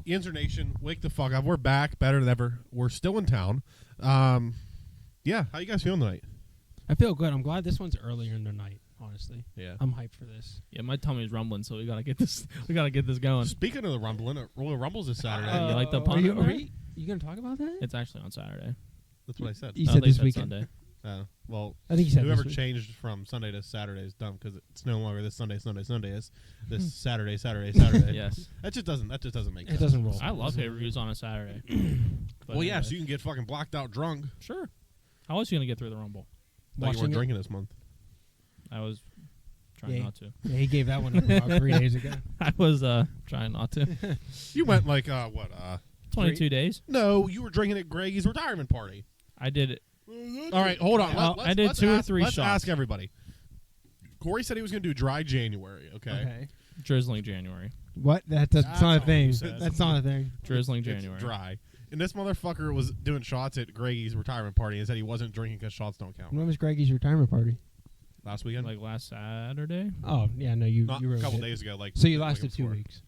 Yinzer Nation, wake the fuck up. We're back, better than ever. We're still in town. Yeah, how you guys feeling tonight? I feel good. I'm glad this one's earlier in the night, honestly. Yeah. I'm hyped for this. Yeah, my tummy's rumbling, so we gotta get this. We gotta get this going. Speaking of the rumbling, Royal Rumbles this Saturday. You like the Are pun? you, in are there? you going to talk about that? It's actually on Saturday. That's what I said. You Oh, said they this weekend. Sunday. Well, I think you said whoever this week. changed from Sunday to Saturday is dumb because it's no longer this Sunday. It's this Saturday. Yes. That just doesn't make It sense. doesn't roll. I love pay-per-views on a Saturday. But Well, yeah, anyway. so you can get fucking blacked out drunk. Sure. How else are you gonna get through the Rumble? Like you Watching weren't it? drinking this month. I was trying Yeah. not to. Yeah, he gave that one up about 3 days ago. I was trying not to. You went like 22 days. No, you were drinking at Greggy's retirement party. I did it. All right, hold on. Well, Let's I did 2 or 3 let's shots. ask everybody. Corey said he was going to do dry January. Okay. Drizzling January. What? That's That's not a all thing. you said. That's not a thing. Drizzling It's January. dry. And this motherfucker was doing shots at Greggy's retirement party and said he wasn't drinking because shots don't count. When was Greggy's retirement party? Last weekend? Like last Saturday. Oh, yeah, no, you Not you a wrote couple it. days ago. Like So you like lasted 2 before. weeks.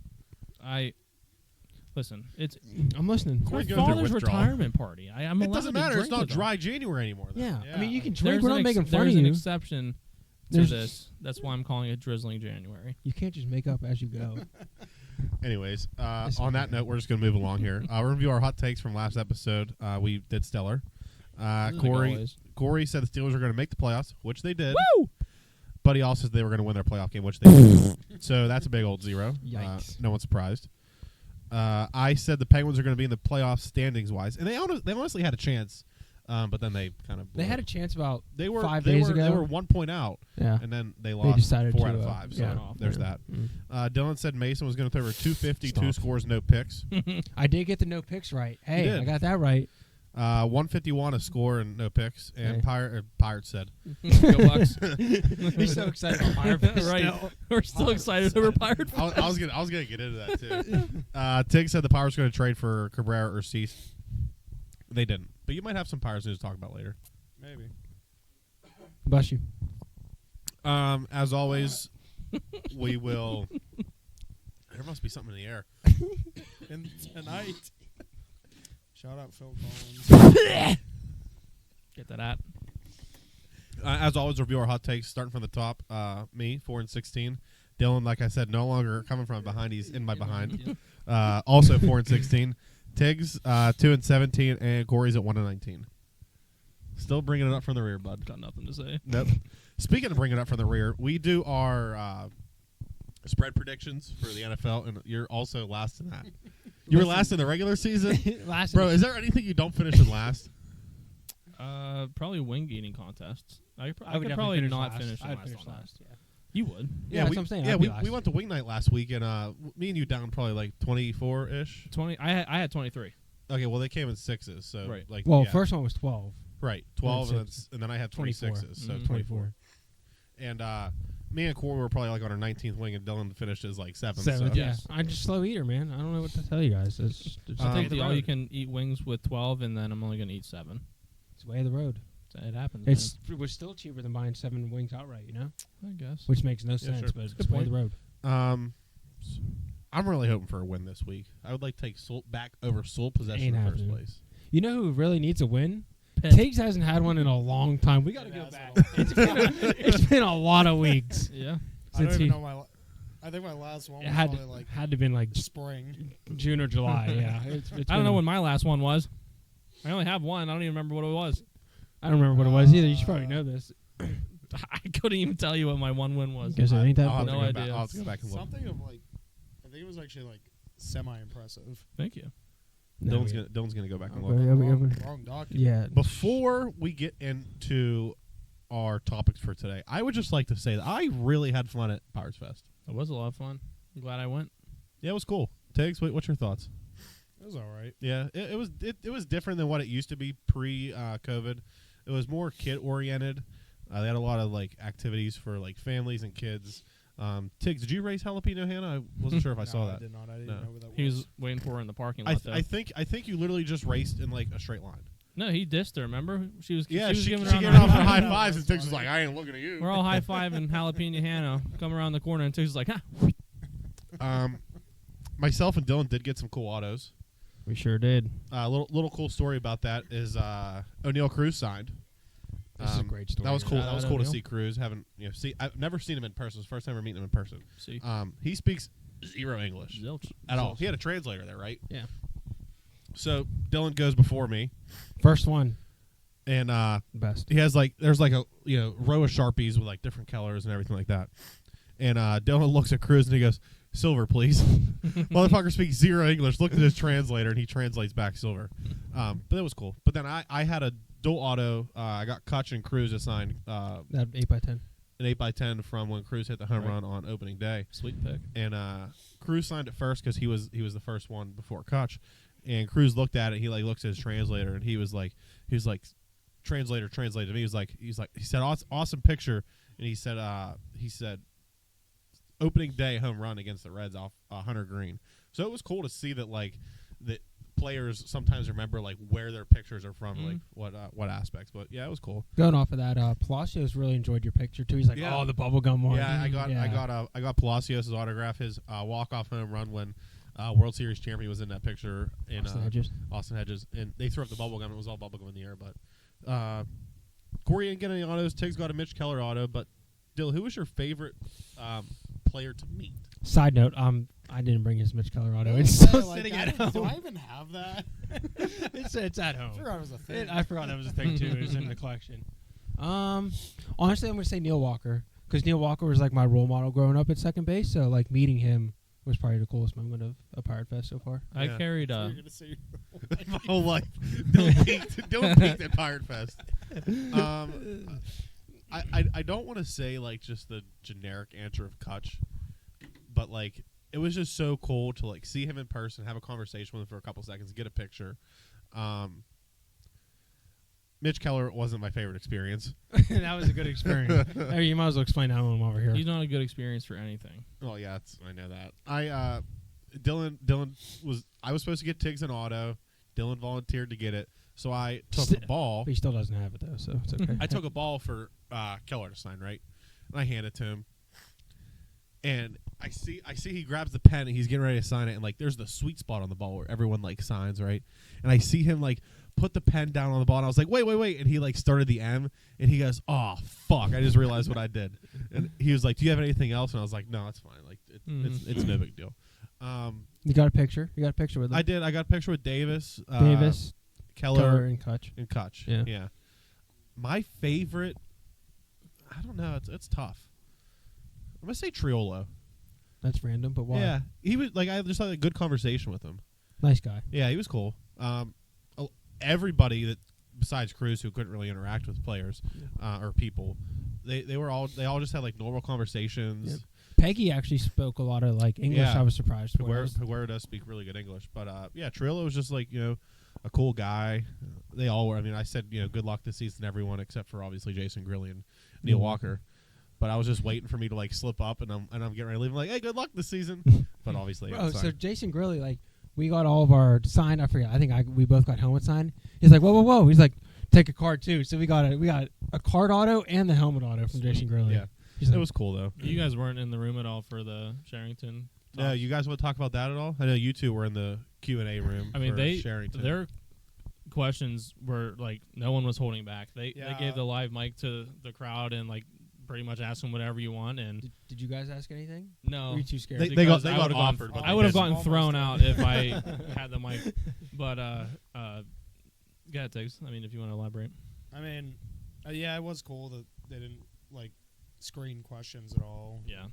Listen, it's I'm listening. Corey's my going through father's withdrawal. retirement party. I'm It allowed doesn't to matter. It's drink not with them. dry January anymore. Though. Yeah. I mean, you can drink. There's We're an not making fun there's of an you. exception to There's- this. That's why I'm calling it drizzling January. You can't just make up as you go. Anyways, It's on that okay. note, we're just going to move along here. We'll review our hot takes from last episode. We did stellar. Like Corey always. said the Steelers are going to make the playoffs, which they did. Woo! But he also said they were going to win their playoff game, which they did. So that's a big old 0. Yikes. No one's surprised. I said the Penguins are going to be in the playoffs standings wise, and they honestly had a chance, but then they kind of They had a chance about they were 5 they days were, ago. They were 1 point out, Yeah. and then they lost decided 4 to, out of 5. So yeah. there's Yeah. that. Dylan said Mason was going to throw over 250, 2 Stop. scores, no picks. I did get the no picks right. Hey, did. I got that right. 151 a score and no picks. And Hey. Pirates said. Go Bucks. He's so excited about Pirate Fest Right. now. We're still excited over Pirate. I was gonna get into that too. Tig said the Pirates were going to trade for Cabrera or Cease. They didn't, but you might have some Pirates news to talk about later. Maybe. Bless you. As always, we will. There must be something in the air. And tonight. Shout out Phil Collins. Get that at. As always, review our hot takes starting from the top. Me 4-16. Dylan, like I said, no longer coming from behind. He's in my behind. Also 4-16. Tiggs 2-17, and Corey's at 1-19. Still bringing it up from the rear, bud. Got nothing to say. Nope. Speaking of bringing it up from the rear, we do our spread predictions for the NFL, and you're also last in that. You were last in the regular season, Last bro. Is there anything you don't finish in last? Probably wing eating contests. I could definitely probably finish not last. finish I'd last finish on that. last. Yeah. You would. Yeah, that's we, what I'm saying. Yeah, I'd be we last. went to wing night last week, and me and you down probably like 24-ish. 20. I had 23. Okay, well they came in 6s, so Right. like Well, yeah. first one was 12. right 12, and six. then I had 24. 26s, so Mhm. 24. And me and Corey were probably like on our 19th wing, and Dylan finished as like 7th. Seven. So. Yeah. I'm just slow eater, man. I don't know what to tell you guys. It's I take the the road. all you can eat wings with 12, and then I'm only gonna eat 7. It's way of the road. So it happens. It was still cheaper than buying 7 wings outright, you know? man. I guess. Which makes no Yeah, sense, sure. but That's a it's good way of the road. I'm really hoping for a win this week. I would like to take back over sole possession Ain't in the first happening. place. You know who really needs a win? Pitt. Tiggs hasn't had one in a long time. We got to It go has back. been It's been a lot of weeks. Yeah. I don't Since even he- know I think my last one It was had probably like to been like spring. June or July. Yeah, it's I don't know when my last one was. I only have one. I don't even remember what it was. I don't remember what it was either. You should probably know this. I couldn't even tell you what my one win was. Guess it ain't that. I'll have bad. to No go back- idea. I'll have to go back and look. Something of like, I think it was actually like semi-impressive. Thank you. No, Dylan's gonna go back and Okay. look. Yeah, we- Wrong document. yeah. Before we get into our topics for today, I would just like to say that I really had fun at Pirates Fest. It was a lot of fun. I'm glad I went. Yeah, it was cool. Tiggs, what's your thoughts? It was all right. Yeah, it was different than what it used to be pre-COVID. It was more kid-oriented. They had a lot of like activities for like families and kids. Tiggs, did you raise jalapeno Hannah? I wasn't sure if I saw No, that. I did not. I didn't No. know what that He was. was waiting for her in the parking I, lot. th- I think I think you literally just raced in like a straight line. No, he dissed her. Remember? She was. Yeah, she was she giving gave her off her high high five. fives, and That's Tiggs was funny. like, "I ain't looking at you." We're all high fiving jalapeno Hannah. Come around the corner, and Tiggs is like, "Huh." myself and Dylan did get some cool autos. We sure did. Little cool story about that is O'Neal Cruz signed. This is a great story. That was cool. Shout That was out cool to O'Neal. see Cruz. I've never seen him in person. It's the first time ever meeting him in person. See, He speaks zero English zilch. at all. He had a translator there, right? Yeah. So Dylan goes before me, First one, and best. he has there's like a row of Sharpies with like different colors and everything like that. And Dylan looks at Cruz and he goes, "Silver, please." Motherfucker speaks zero English. Looked at his translator and he translates back silver. But it was cool. But then I had a dual auto. I got Kutch and Cruz assigned That 8x10. an 8x10 from when Cruz hit the home Right. run on opening day. Sweet pick. And Cruz signed it first because he was the first one before Kutch. And Cruz looked at it. He looks at his translator and he was like, translator translated to me. He said awesome picture. And he said opening day home run against the Reds off Hunter Green. So it was cool to see that that players sometimes remember where their pictures are from, what aspects. But yeah, it was cool. Going off of that, Palacios really enjoyed your picture too. He's like, Yeah. "Oh, the bubblegum one." Yeah, I got Palacios' autograph. His walk-off home run when World Series champion was in that picture in Austin Hedges. Austin Hedges, and they threw up the bubble gum. It was all bubble gum in the air. But Corey didn't get any autos. Tiggs got a Mitch Keller auto. But Dill, who was your favorite player to meet? Side note, I didn't bring his Mitch Keller auto. I It's was still gonna say, sitting like, at Do I home. even have that? It's at I home. forgot it was a thing. I forgot that was a thing too. It was in the collection. Honestly, I'm gonna say Neil Walker because Neil Walker was like my role model growing up at second base. So meeting him was probably the coolest moment of a Pirate Fest so far. I Yeah. carried You're gonna say My whole life. Dylan peaked at Pirate Fest. I don't want to say just the generic answer of Kutch, but it was just so cool to see him in person, have a conversation with him for a couple seconds, get a picture. Mitch Keller wasn't my favorite experience. That was a good experience. Hey, you might as well explain that one over here. He's not a good experience for anything. Well, yeah, I know that. Dylan was. I was supposed to get Tiggs an auto. Dylan volunteered to get it, so I took a ball. But he still doesn't have it though, so it's okay. I took a ball for Keller to sign, right? And I hand it to him, and I see he grabs the pen and he's getting ready to sign it, and there's the sweet spot on the ball where everyone signs, right? And I see him put the pen down on the ball, and I was like, wait, and he started the M, and he goes, "Oh fuck!" I just realized what I did, and he was like, "Do you have anything else?" And I was like, "No, it's fine. It's no big deal." You got a picture? You got a picture with him? I did. I got a picture with Davis, Davis, Keller, and Kutch. and Kutch. Yeah. My favorite, I don't know. It's tough. I'm gonna say Triolo. That's random, but why? Yeah, he was I just had a good conversation with him. Nice guy. Yeah, he was cool. Everybody that besides Cruz who couldn't really interact with players or people, they all just had normal conversations. Yep. Peggy actually spoke a lot of English. Yeah. I was surprised. Peguero does speak really good English, but yeah, Triolo was just a cool guy. They all were. I mean, I said good luck this season, everyone except for obviously Jason Grilli and Neil Walker. But I was just waiting for me to slip up, and I'm getting ready to leave. I'm hey, good luck this season. But obviously, Oh, so Jason Grilli, we got all of our signed. I forget. I think we both got helmet signed. He's like, whoa. He's like, take a card too. So we got a card auto and the helmet auto from Jason Grilli. Yeah, He's it like, was cool though. You guys weren't in the room at all for the Sherrington. No, talks? you guys want to talk about that at all? I know you two were in the Q&A room. I mean, for Sherrington. their questions were no one was holding back. They Yeah. gave the live mic to the crowd and pretty much asked them whatever you want. And Did you guys ask anything? no, Were you too scared? They because got I would've gone- offered, but I they would have didn't. gotten thrown out if I had the mic. But go ahead, Tiggs. I mean, if you want to elaborate. I mean, yeah, it was cool that they didn't screen questions at all. Yeah.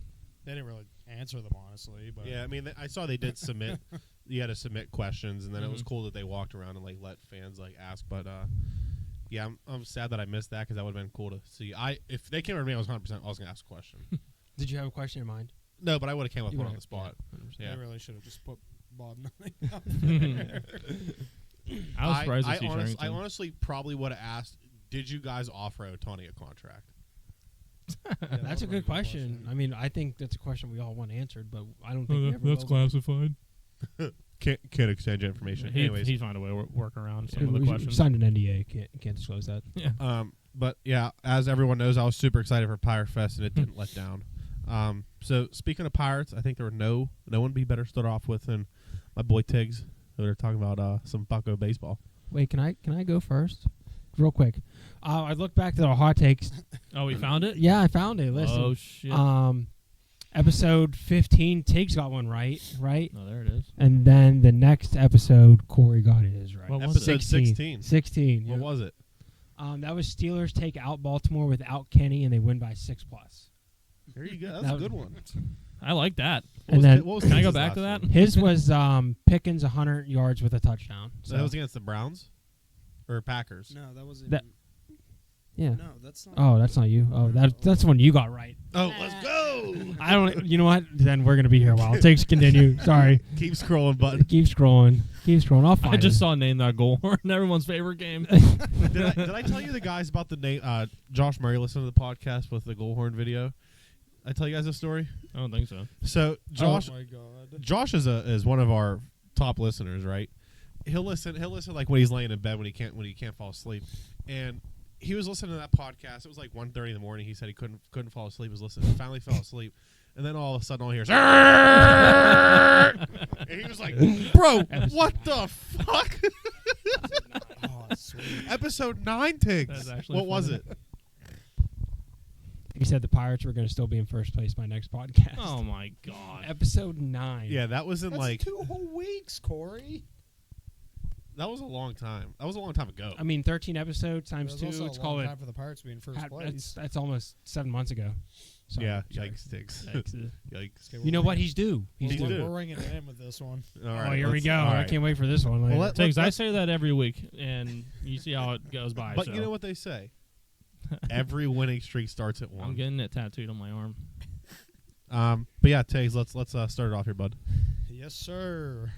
They didn't really answer them honestly, but Yeah, I mean, I saw they did submit. You had to submit questions, and then it was Mhm. cool that they walked around and let fans ask. But yeah, I'm sad that I missed that because that would have been cool to see. If they came over to me, I was 100%. I was gonna ask a question. Did you have a question in mind? No, but I would have came up You with one on would've- the spot. Yeah. they really should have just put Bob Nutting out there. I was surprised to see I Sherrington. honestly probably would have asked, did you guys offer Ohtani a contract? Yeah, That's a that was good question. I mean, I think that's a question we all want answered, but I don't think Oh, we ever will. classified. Can't exchange information. Anyways, He'd find a way to work around some of We the questions. signed an NDA. Can't disclose that. Yeah. but yeah, as everyone knows, I was super excited for Pirate Fest, and it didn't let down. So speaking of Pirates, I think there were no one would be better start off with than my boy Tiggs. Who are talking about some Bucko baseball. Wait, can I go first? Real quick. I looked back to the hot takes. Oh, we found it? Yeah, I found it. Listen. Oh, shit. Episode 15, Tiggs got one right? Oh, there it is. And then the next episode, Corey got his right. What was Episode 16. 16. What yeah. was it? That was Steelers take out Baltimore without Kenny, and they win by 6+. There you go. That's That a good one. I like that. And then what was Can I go Tiggs' back last to that? one? his was Pickens 100 yards with a touchdown. So that was against the Browns or Packers. No, that wasn't. That- Yeah. No, that's not. Oh, that's not you. Oh, that's the one you got right. Oh, let's go! I don't. You know what? Then we're gonna be here a while. Tiggs, continue. Sorry. Keep scrolling, button. Keep scrolling. I'll find I just it. saw Name That Goalhorn, everyone's favorite game. Did I tell you the guys about the name? Josh Murray listened to the podcast with the Goalhorn video. I tell you guys a story. I don't think so. So Josh, Oh my god. Josh is one of our top listeners, right? He'll listen like when he's laying in bed when he can't fall asleep. And he was listening to that podcast. It was like 1:30 in the morning. He said he couldn't fall asleep. He was listening. Finally fell asleep. And then all of a sudden all he hears and he was like, "Bro, what the fuck?" Oh, sweet. Episode 9 Tiggs. That's actually What was funny. it? He said the Pirates were going to still be in first place by next podcast. Oh, my God. Episode 9. Yeah, that was in That's like 2 whole weeks, Corey. that was a long time. That was a long time ago. I mean, 13 episodes times It was 2. also It's a called long it. time for the Pirates to be in first place. That's almost 7 months ago. Sorry. Yeah, Sorry. yikes, Tiggs. Yikes. Yikes. Okay, You know what? He's due. He's He's due. due. We're ringing it in with this one. All Oh, right, here we let's- go. all I right. can't wait for this one. Well, later. Tiggs, I let's- say that every week, and you see how it goes by. But so you know what they say? Every winning streak starts at I'm one. getting it tattooed on my arm. But yeah, Tiggs, let's start it off here, bud. Yes, sir.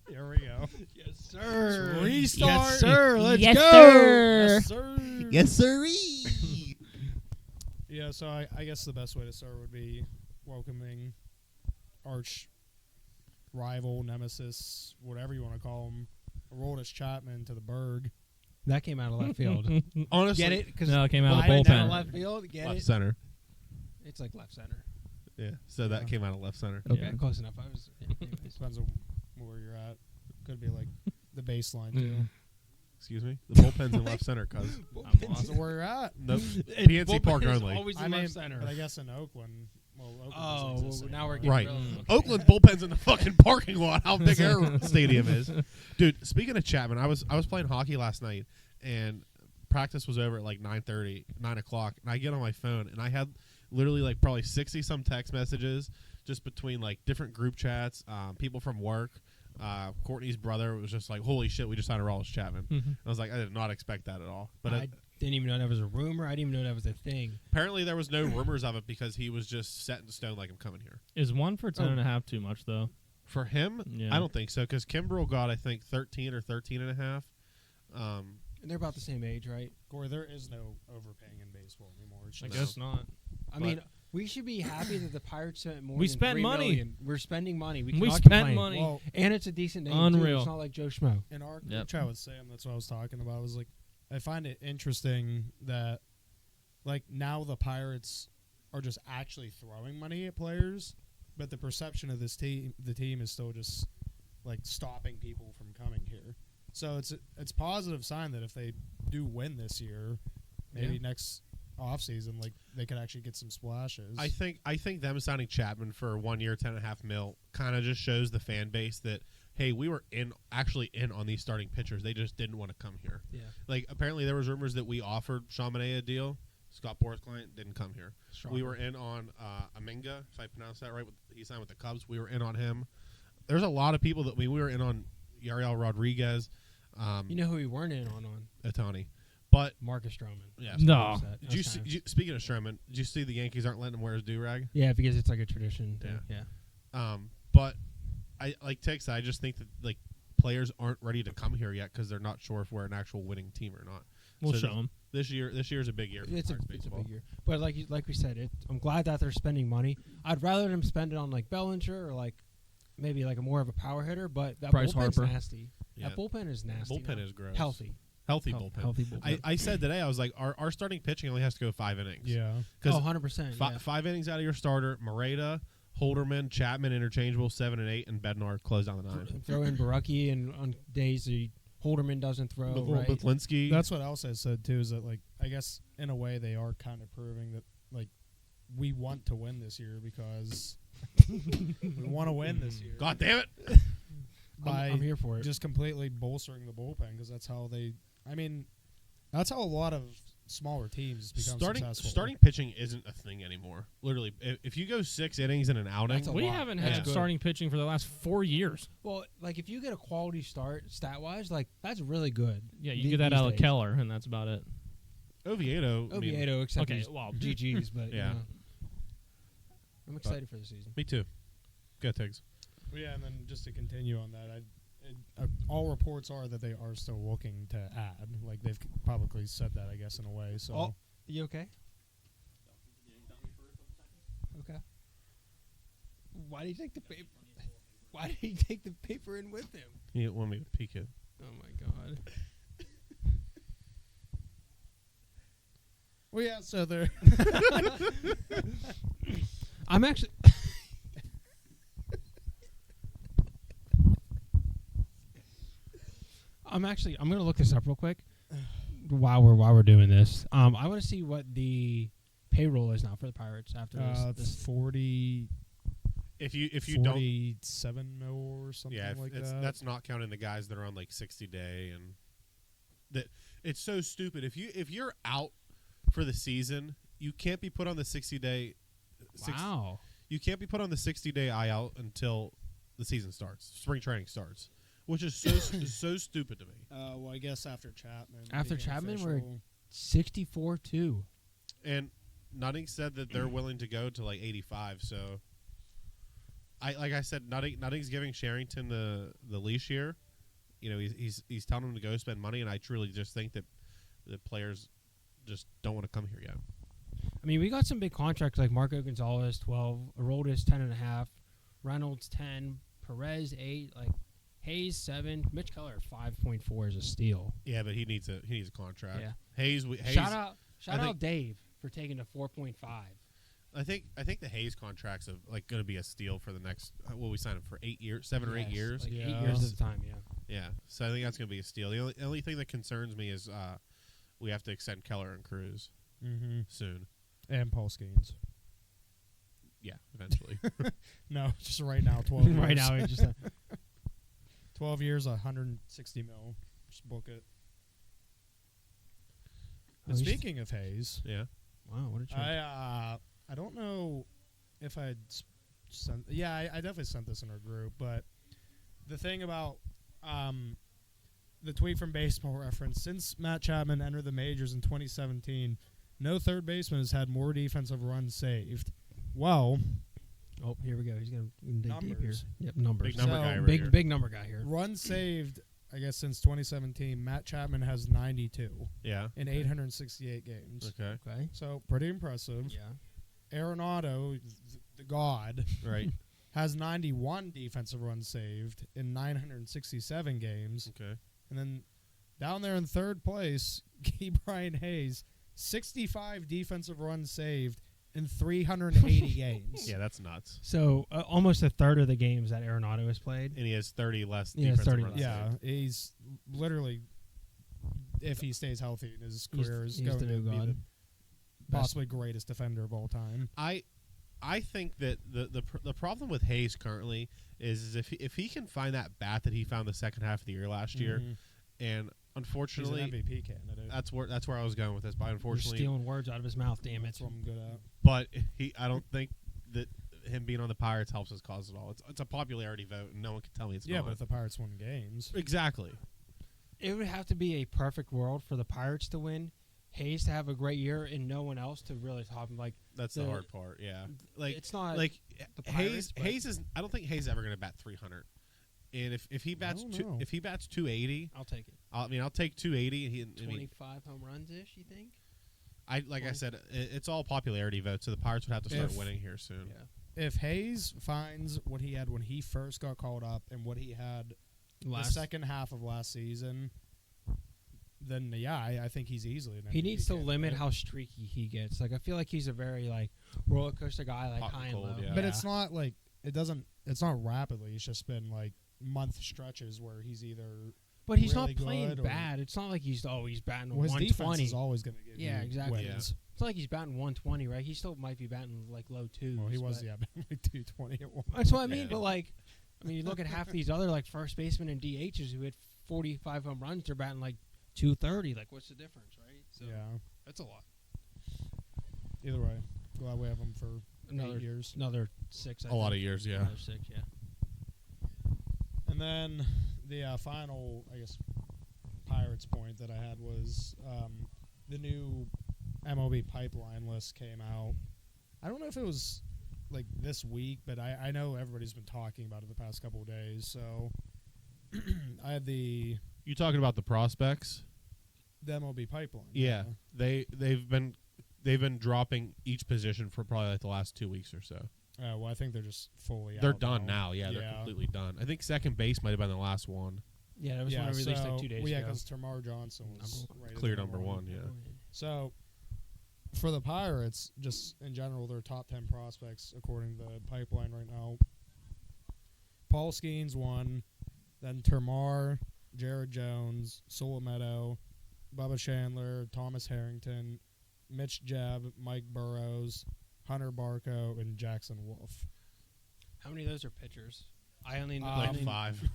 Here we go. Yes, sir. Restart. Yes, sir. Let's Yes, go. sir. Yes, sir. Yes, sirree. Yeah, so I guess the best way to start would be welcoming arch rival, nemesis, whatever you want to call him, Aroldis Chapman to the Berg. That came out of left field. Honestly, Get it? Because No, it came out of the out of bullpen. left field. Get left it? center. It's like left center. Yeah, so that Yeah. came out of left center. Okay, Yeah. close enough. I was. Yeah, anyways. Depends on where you're at. Could be like the baseline too. Excuse me. The bullpen's in left center, cuz. I'm Depends lost. on where you're at. Nope. And PNC bullpen Park is only. Always in I mean, left center. but I guess in Oakland. Well, Oakland Oh, doesn't exist well, now anymore. we're getting Right. really- Oakland bullpen's in the fucking parking lot. How big our stadium is, dude. Speaking of Chapman, I was playing hockey last night, and practice was over at like 9:30, 9 o'clock, and I get on my phone, and I had literally like probably 60 some text messages just between like different group chats, people from work. Courtney's brother was just like, "Holy shit, we just signed Aroldis Chapman." Mhm. I was like, I did not expect that at all. But I didn't even know that was a rumor. I didn't even know that was a thing. apparently there was no rumors of it because he was just set in stone, like I'm coming here. Is 1 for 10.5 too much, though? For him, Yeah. I don't think so because Kimbrel got I think 13 or 13 and a half. And they're about the same age, right? Corey, there is no overpaying in baseball anymore. It's I just- guess not. I mean, we should be happy that the Pirates spent more. We than spent $3 money. million. We're spending money. We, We cannot spent complain. money. Well, And it's a decent name. Unreal. Too. It's not like Joe Schmo. in our Yep. group chat with Sam, that's what I was talking about. I was like, I find it interesting that, like, now the Pirates are just actually throwing money at players, but the perception of this team, the team, is still just like stopping people from coming here. So it's a positive sign that if they do win this year, maybe Yeah. next offseason, like they could actually get some splashes. I think them signing Chapman for 1 year, 10.5 mil, kind of just shows the fan base that hey, we were actually in on these starting pitchers. They just didn't want to come here. Yeah. Like apparently there was rumors that we offered Chaminade a deal. Scott Boras client didn't come here. We were in on Aminga, if I pronounced that right. He signed with the Cubs. We were in on him. There's a lot of people that we were in on. Yariel Rodriguez, You know who we weren't in on? Ohtani. But Marcus Stroman. yeah, No. Upset. Did you That's see? kind of- Speaking of Sherman, did you see the Yankees aren't letting him wear his do-rag? Yeah, because it's like a tradition. Thing. Yeah. Yeah. But I like Tex. I just think that like players aren't ready to come here yet because they're not sure if we're an actual winning team or not. We'll So show them. This year's a big year. For It's a Pirates it's a baseball. big year, but like we said, I'm glad that they're spending money. I'd rather them spend it on like Bellinger or like maybe like a more of a power hitter. But that Bryce bullpen's Harper. nasty. Yeah. That bullpen is nasty. Bullpen now. is gross. Healthy. Healthy bullpen. Healthy bullpen. I said today, I was like, our starting pitching only has to go 5 innings. Yeah. Because 100%. Yeah. 5 innings out of your starter, Moreta, Holderman, Chapman interchangeable, 7 and 8, and Bednar close down the 9. Throw in Barucki, and on days Holderman doesn't throw, right? Butlinski. That's what else I said too. Is that like I guess in a way they are kind of proving that like we want to win this year because we want to win this year. God damn it! By I'm here for it. just completely bolstering the bullpen because that's how they. I mean, that's how a lot of smaller teams become successful. Starting pitching isn't a thing anymore. Literally, if you go 6 innings in an outing, That's a We lot. haven't That's had good. starting pitching for the last 4 years. Well, like if you get a quality start stat wise, like that's really good. Yeah, you The- get that these out of days. Keller, and that's about it. Oviedo. I mean, Oviedo, except Okay, he's well, GGs, but Yeah. you know. I'm excited for the season. me too. Go Tigs. Well, yeah, and then just to continue on that, all reports are that they are still looking to add. Like they've publicly said that, I guess, in a way. So Oh. You okay? Okay. Why did he take the paper? Why did he take the paper in with him? He didn't want me to peek it. Oh my god. well, yeah. So they're I'm actually. I'm gonna look this up real quick while we're doing this. I want to see what the payroll is now for the Pirates after this. 40, If you don't, 47 mil or something yeah, like it's, that. that's not counting the guys that are on like 60 day and that. It's so stupid. If you're out for the season, you can't be put on the 60 day. Wow. You can't be put on the 60-day IL until the season starts, spring training starts, which is so so stupid to me. well, I guess after Chapman. After became Chapman, we're- official. 64-2. And Nutting said that they're willing to go to like 85. So, like I said, Nutting's giving Sherrington the leash here. You know, he's telling him to go spend money, and I truly just think that the players just don't want to come here yet. I mean, we got some big contracts like Marco Gonzalez 12, Aroldis 10.5, Reynolds 10, Perez 8, like Hayes 7, Mitch Keller 5.4 is a steal. Yeah, but he needs a contract. Yeah. Hayes. Shout out I think- Dave for taking a 4.5. I think the Hayes contract's like going to be a steal for the next. Will we sign him for 8 years, 7 or 8 Yes, years? like Yeah. 8 years at a time. Yeah. Yeah. So I think that's going to be a steal. The only thing that concerns me is we have to extend Keller and Cruz soon. And Paul Skeens. Yeah, eventually. No, just right now, 12 years. right now, it's just 12 years, 160 mil. Just book it. Oh, And he's- speaking of Hayes, yeah. wow, what a trade. I don't know if I sent. Yeah, I definitely sent this in our group. But the thing about the tweet from Baseball Reference: since Matt Chapman entered the majors in 2017, no third baseman has had more defensive runs saved. Well, Oh, here we go. He's going to dig deep here. Numbers. Yep, numbers. Big number So, guy right big here. big number guy here. runs saved, I guess since 2017, Matt Chapman has 92 Yeah. in 868 games. Okay. Okay. So pretty impressive. Yeah. Arenado, the god, Right. has 91 defensive runs saved in 967 games. Okay. And then down there in third place, Key Brian Hayes, 65 defensive runs saved in 380 games. Yeah, that's nuts. So almost a third of the games that Arenado has played. And he has 30 less Yeah, defensive 30 runs less. Yeah, saved. he's literally, if he stays healthy in his career, is he's going the to new be god. the possibly greatest defender of all time. I think that the problem with Hayes currently is if he can find that bat that he found the second half of the year last year, Mhm. and He's unfortunately an MVP candidate. that's where I was going with this. But You're unfortunately, stealing words out of his mouth, damn it. That's what I'm good at. but I don't think that him being on the Pirates helps his cause at all. It's a popularity vote, and no one can tell me it's Yeah, not. but if the Pirates win games, Exactly. It would have to be a perfect world for the Pirates to win, Hayes to have a great year, and no one else to really top him. Like That's the The- hard part. Yeah. Like it's not like the Pirates, but- Hayes is. I don't think Hayes is ever going to bat 300. And if he bats don't know. if he bats 280, I'll take it. I'll take 280. And he, I mean, 25 home runs ish. You think? I said, it's all popularity votes, so the Pirates would have to start If- winning here soon. Yeah. if Hayes finds what he had when he first got called up and what he had the Last second half of last season, then yeah, I think he's easily an He MVP needs to candidate. limit how streaky he gets. Like I feel like he's a very like roller coaster guy, like Hot and high and cold, low. yeah. But it's not like it's not rapidly. It's just been like month stretches where he's either. But he's really not playing good or- bad. It's not like he's batting Well, his defense 120. is always going to give Yeah, you exactly. wins. It's not like he's batting 120, right? He still might be batting like low twos. Well, he was but- like 220 at one. That's what I mean. Yeah. But like, I mean, you look at half these other like first basemen and DHs who hit 45 home runs. They're batting like 230. Like, what's the difference, right? So Yeah. that's a lot. Either way, glad we have him for Another 8 years. Another 6. I A lot think. of years, yeah. Another 6, yeah. And then the final, I guess, Pirates point that I had was the new MLB pipeline list came out. I don't know if it was like this week, but I know everybody's been talking about it the past couple of days. So I had the You talking about the prospects? MLB pipeline. Yeah, they've been dropping each position for probably like the last 2 weeks or so. Well, I think they're just fully They're out done now. Yeah, they're completely done. I think second base might have been the last one. Yeah, that was one I released like 2 days well, yeah, ago. because Tamar Johnson was rated Clear number one. Yeah. So, for the Pirates, just in general, their top 10 prospects, according to the pipeline right now, Paul Skeens 1, then Termar, Jared Jones, Solometo, Bubba Chandler, Thomas Harrington, Mitch Jebb, Mike Burrows, Hunter Barco, and Jackson Wolf. How many of those are pitchers? I only know Like 5.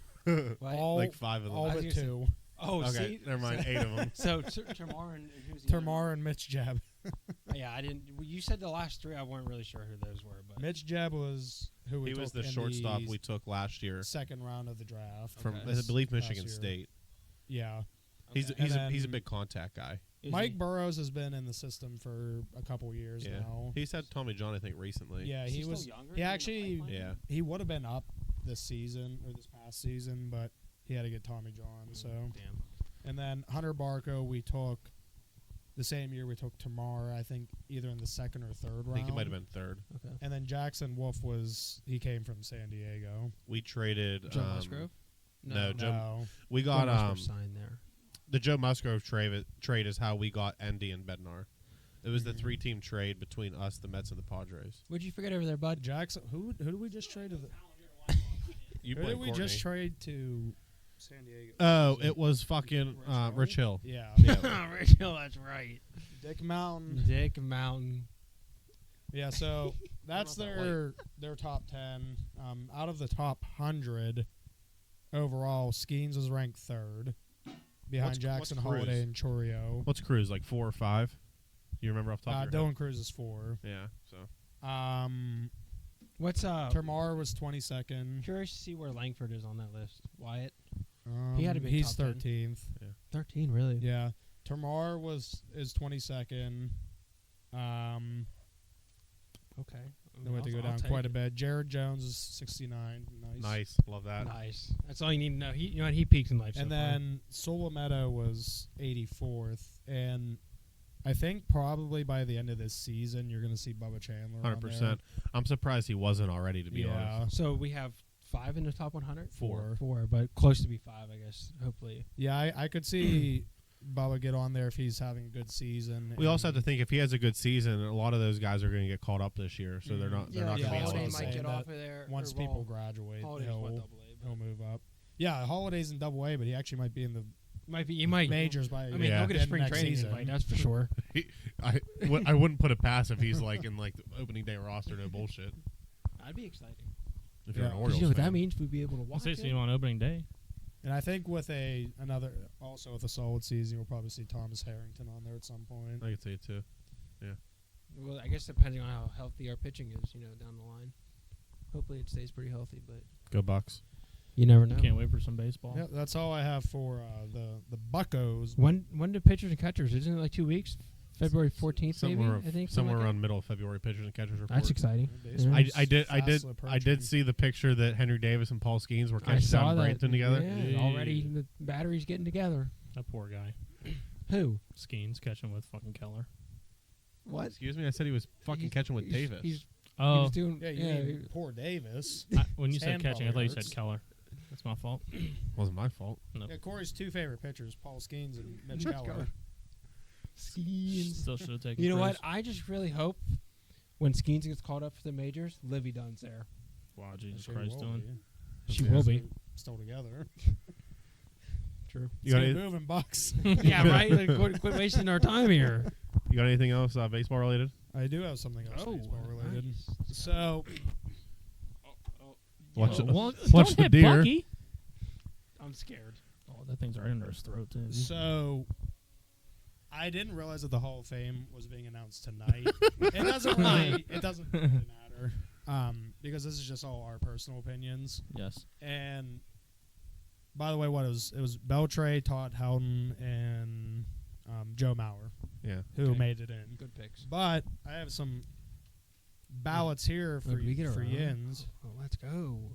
What? All, like 5 of them. all I was but gonna say- 2. Oh, Okay, see, never mind. 8 of them. So Termar and who's the other Termar and Mitch Jebb. one? Yeah, I didn't. Well, you said the last 3. I weren't really sure who those were, but Mitch Jebb was who we He took was the in shortstop the we took last year second round of the draft. from, Okay. I believe, Past Michigan year. State. Yeah. He's Okay. he's And he's a then- big contact guy. Is Mike he? Burrows has been in the system for a couple years Yeah, now. he's had Tommy John, I think, recently. Yeah, Is he still was. younger he than the actually- pipeline? Yeah. He would have been up this season or this past season, but he had to get Tommy John. So, Damn. and then Hunter Barco, we took the same year we took Tamar. I think either in the second or third round. I think he might have been third. Okay. And then Jackson Wolf he came from San Diego. We traded Joe Musgrove? no, Joe- No, we Joe got Musgrove signed there. the Joe Musgrove trade is how we got Endy and Bednar. It was the 3-team trade between us, the Mets, and the Padres. What'd you forget over there, bud? Jackson. Who did we just trade to? You Who blame did we Courtney. just trade to San Diego? Oh, it was fucking Rich Hill. Yeah. Rachel, that's right. Dick Mountain. Dick Mountain. Yeah, so that's What about their top 10. Out of the top 100 overall, Skeens was ranked third, behind What's Jackson Cruz? Holiday and Chorio. What's Cruz, like 4 or 5? You remember off the top of your head? Dylan Cruz is 4. Yeah, so. What's Termar was 22nd. Curious to see where Langford is on that list. Wyatt. He had to be He's top 10. 13th. 13, really? Yeah, Termar is 22nd. Okay. They went to go down quite a bit. Jared Jones is 69. Nice. Love that. Nice. That's all you need to know. He peaks in life. And so far. then Solometo was 84th. And I think probably by the end of this season, you're going to see Bubba Chandler. on 100%. there. I'm surprised he wasn't already, to be Yeah. honest. So we have 5 in the top 100. 4. 4, but close to be 5, I guess. Hopefully. Yeah, I could see Bubba get on there if he's having a good season. We also have to and- think if he has a good season, a lot of those guys are going to get called up this year, so they're not Yeah, going to be Holiday Holiday eligible. might get Saying off that of there. once or people well, graduate, Holiday's what, double A, he'll move up. Yeah, Holiday's in double A, but he actually might be in the he might majors by I mean, Yeah. he'll get a end spring next training season. invite, that's for sure. I wouldn't put it past if he's like in like the opening day roster. No bullshit. That'd be exciting. If you're an Yeah. 'Cause Orioles You know what fan. that means? We'd be able to I'll watch say it. see him on opening day. And I think with also with a solid season, we'll probably see Thomas Harrington on there at some point. I could see it too. Well, I guess depending on how healthy our pitching is, down the line. Hopefully it stays pretty healthy, but Go Bucks. you never know. Can't wait for some baseball. Yeah, that's all I have for the Buccos. When do pitchers and catchers? Isn't it like 2 weeks? February 14th, maybe. Somewhere, I think somewhere something around middle of February, pitchers and catchers report. That's exciting. Baseball's I did fast I approaching. did see the picture that Henry Davis and Paul Skeens were I catching saw down that. Bradenton together. Yeah, already the batteries getting together. That poor guy. Who? Skeens catching with fucking Keller. What? Excuse me, I said he was fucking catching with Davis. He Oh, was doing. Yeah, you mean poor Davis. when you said Hand catching, I thought you probably said Keller. That's my fault. Wasn't my fault. Yeah, Corey's two favorite pitchers, Paul Skeens and Mitch Mitch Keller. Keller. Skeens. Still should have taken. You know what? praise. I just really hope when Skeens gets called up for the majors, Livy Dunn's there. Wow, Jesus She Christ, will doing. be. She Yeah. will be. Still together. True. You got, Keep any, moving, Bucks. Yeah, right? Like, quit wasting our time here. you got anything else baseball related? I do have something else Oh, baseball related. nice. So Watch Yo, the- well, watch don't the hit deer. Bucky. I'm scared. Oh, that thing's right under his throat too. So I didn't realize that the Hall of Fame was being announced tonight. It doesn't really matter because this is just all our personal opinions. Yes. And by the way, it was Beltray, Todd Howden, and Joe Mauer Yeah. who Okay. made it in. Good picks. But I have some ballots here for Did we get for around? Yins. Oh, let's go.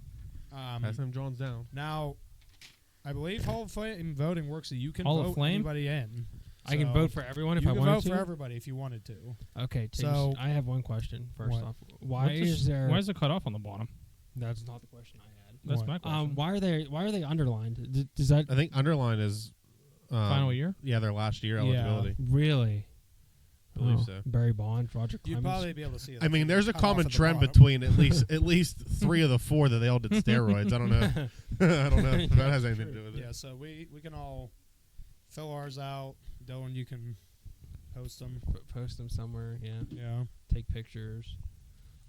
Pass them Jones down. Now, I believe Hall of Fame voting works that you can Hall of vote Flame? anybody in. I can So vote for everyone if you I can wanted vote to. for everybody if you wanted to. Okay, So- I have one question first What? off. Why What's this- is there? Why is it cut off on the bottom? That's not the question I had. That's What? my question. Why are they underlined? Does that I think underline is Final year? Yeah, their last year Yeah. eligibility. really? I believe Oh, so. Barry Bonds, Roger You'd Clemens. probably be able to see it. I mean, there's a cut off common at the trend bottom. between at least 3 of the 4 that they all did steroids. I don't know. I don't know if that has anything to do with it. Yeah, so we can all fill ours out. Dylan, you can post them. Post them somewhere. Yeah, Yeah. take pictures.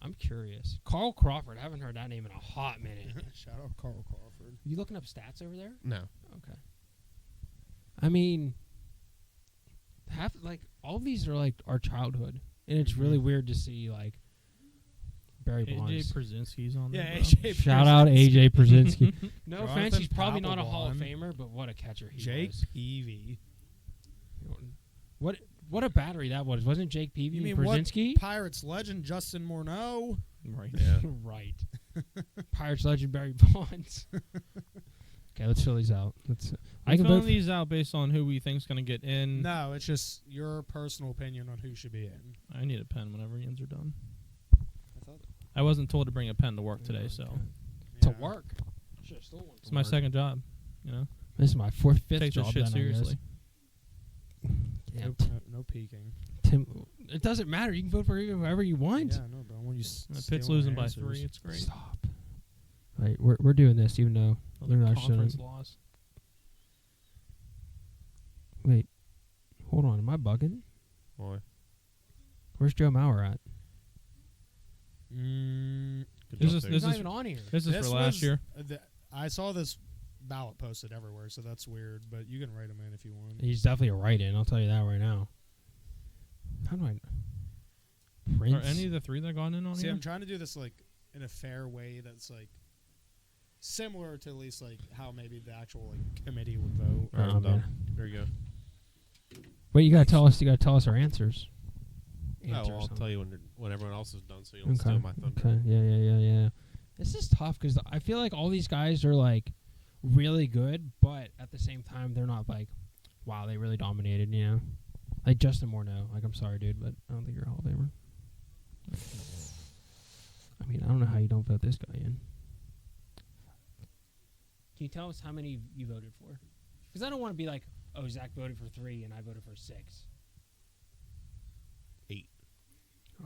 I'm curious. Carl Crawford. I haven't heard that name in a hot minute. Shout out Carl Crawford. You looking up stats over there? No. Okay. I mean, half like all of these are like our childhood, and it's really weird to see like Barry AJ Bonds. Przinsky's on there. Yeah, bro. AJ. Shout out AJ Przinsky. No Jonathan offense, he's probably not a Hall of Papelbon. Famer, but what a catcher he Jake was. Peavy. What a battery that was! Wasn't Jake Peavy You mean Przinsky? Pirates legend Justin Morneau. Right. Yeah. Right. Pirates legend Barry Bonds. Okay, let's fill these out. I I'm can filling vote. these out based on who we think's gonna get in. No, it's just your personal opinion on who should be in. I need a pen whenever yins are done. I thought I wasn't told to bring a pen to work today, so To work. Should've stolen one it's from my work. second job. You know, This is my fifth take job. this shit then, I guess. seriously. Yeah, No peeking. Tim, it doesn't matter. You can vote for whoever you want. Yeah, no, but when you Pitt's losing by 3. It's great. Stop. Right, we're doing this even though Other they're not conference showing. laws. Wait, hold on. Am I bugging? Boy. Where's Joe Mauer at? Mm, Good This job, is- Tig. He's not is- even on here. This is for last year. I saw this ballot posted everywhere, so that's weird. But you can write them in if you want. He's definitely a write-in. I'll tell you that right now. How do I? Prince. Are any of the 3 that got in on See, here? I'm trying to do this like in a fair way that's like similar to at least like how maybe the actual like committee would vote. All right, Oh, I'm done. man. There you go. Wait, you gotta tell us. You gotta tell us our answers. Oh, well, I'll Answers. tell you when everyone else is done, so you don't Okay. steal my thunder. Okay. Yeah. This is tough because I feel like all these guys are like really good, but at the same time they're not like, wow, they really dominated. You know, like Justin Morneau. Like, I'm sorry, dude, but I don't think you're a Hall of Famer. I mean, I don't know how you don't vote this guy in. Can you tell us how many you voted for? Because I don't want to be like, oh, Zach voted for 3 and I voted for 6. 8.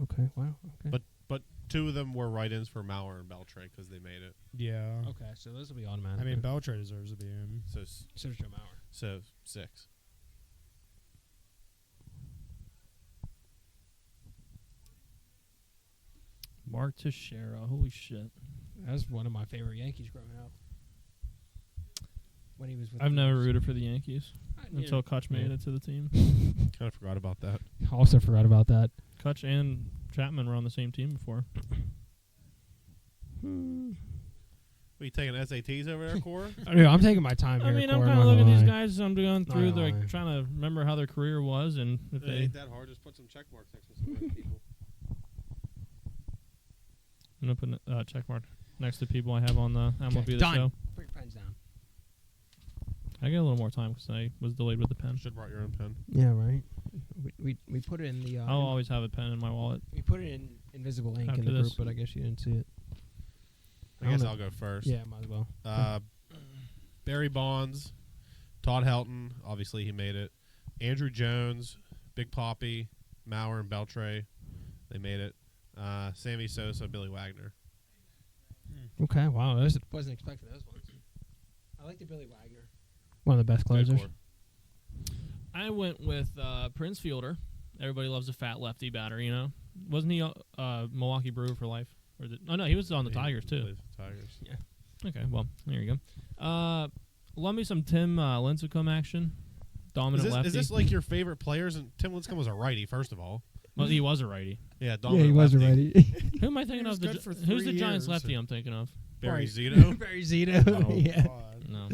Okay. Wow. Okay. But 2 of them were write-ins for Mauer and Beltray because they made it. Yeah. Okay, so those will be automatic. I mean, Beltray deserves to be in. So so does Joe Mauer. so 6. Mark Teixeira. Holy shit. That was one of my favorite Yankees growing up. When he was with I've the never Braves. rooted for the Yankees I did. until Kutch made Yeah. it to the team. Kind of forgot about that. Also forgot about that. Kutch and Chapman were on the same team before. Are you taking SATs over there, Cora? Dude, I'm taking my time I here. mean, I'm Corey, kind of not looking at gonna these lie. guys. I'm going Not through, gonna like, lie. trying to remember how their career was, and if It they. ain't that hard. Just put some check marks next to some right people. I'm gonna put a check mark next to people I have on the MLB The done. Show. Put your pens down. I get a little more time because I was delayed with the pen. Should have brought your own pen. Yeah, right. We put it in the. I'll always have a pen in my wallet. we put it in invisible ink After in the this. group, but I guess you didn't see it. I guess don't know. I'll go first. Yeah, might as well. Barry Bonds, Todd Helton. Obviously, he made it. Andrew Jones, Big Papi, Maurer, and Beltre. They made it. Sammy Sosa, Billy Wagner. Okay, wow. I wasn't expecting those ones. I like the Billy Wagner. One of the best closers. Good I went with Prince Fielder. Everybody loves a fat lefty batter, you know. Wasn't he Milwaukee Brewer for life? Or no, he was on the Tigers too. Tigers. Okay, well, there you go. Love me some Tim Lincecum action. Dominant lefty. Is this like your favorite players? And Tim Lincecum was a righty, first of all. Well, he was a righty. Yeah, Yeah, dominant he was lefty. already. Who am I thinking was of? good for Who's the 3 Giants years. lefty I'm thinking of? Barry Right. Zito. Barry Zito. Oh, yeah, God. No.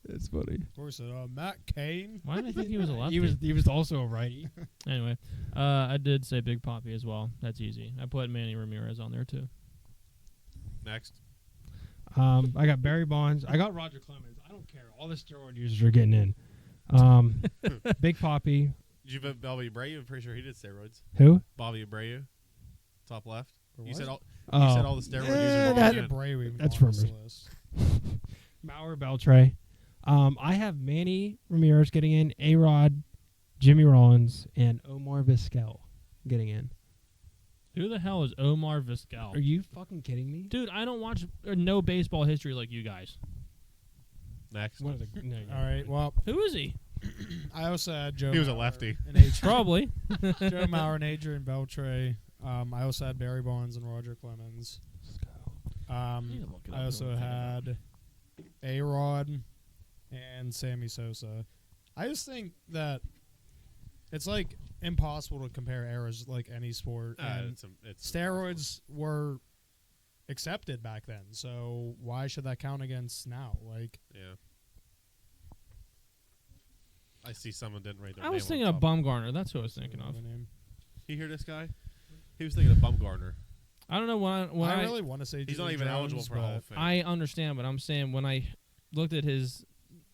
that's funny. Of course, Matt Cain. Why did I think he was a lefty? He was also a righty. Anyway, I did say Big Papi as well. That's easy. I put Manny Ramirez on there too. Next. I got Barry Bonds. I got Roger Clemens. I don't care. All the steroid users are getting in. Big Papi. Did you put Bobby Abreu? I'm pretty sure he did steroids. Who? Bobby Abreu, top left. You What? said all. Oh. You said all the steroid Yeah, users. that- were Bobby good. Abreu That's on this rumors. list. Maurer, Beltre. I have Manny Ramirez getting in, A-Rod, Jimmy Rollins, and Omar Vizquel getting in. Who the hell is Omar Vizquel? Are you fucking kidding me? Dude, I don't watch no baseball history like you guys. Next. One of the, no, yeah. All right. Well, Who is he? I also had Joe. He was a Mauer lefty. and Adrian- Probably. Joe Mauer and Adrian Beltre. I also had Barry Bonds and Roger Clemens. I need to look it up. I also What I'm thinking had A-Rod and Sammy Sosa. I just think that it's like impossible to compare eras like any sport. And It's steroids were accepted back then, so why should that count against now? Like, Yeah. I see someone didn't write their I name. was on thinking of top. Bumgarner. That's who I was thinking of. the name. You hear this guy? He was thinking of Bumgarner. I don't know when I really want to say He's not Julie even Jones, eligible for but Hall of Fame. I understand, but I'm saying when I looked at his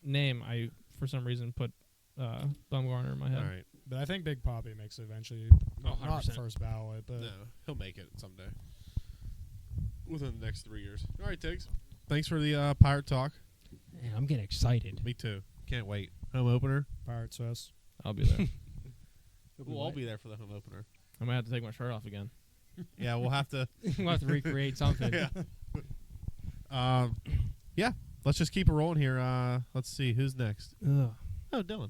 name, I for some reason put Bumgarner in my head. All right. But I think Big Papi makes it eventually. Oh, Not 100%. first ballot, but No, he'll make it someday. Within the next 3 years. All right, Tiggs. Thanks for the Pirate Talk. Man, I'm getting excited. Me too. Can't wait. Home opener. Pirates Fest. I'll be there. We'll all be there for the home opener. I might have to take my shirt off again. Yeah, we'll have to. We'll have to recreate something. Yeah. Yeah. Let's just keep it rolling here. Let's see who's next. Ugh. Oh, Dylan.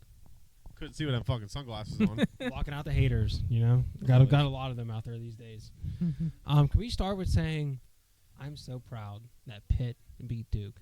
Couldn't see with them fucking sunglasses on. Blocking out the haters, you know. Got a lot of them out there these days. Can we start with saying, I'm so proud that Pitt beat Duke.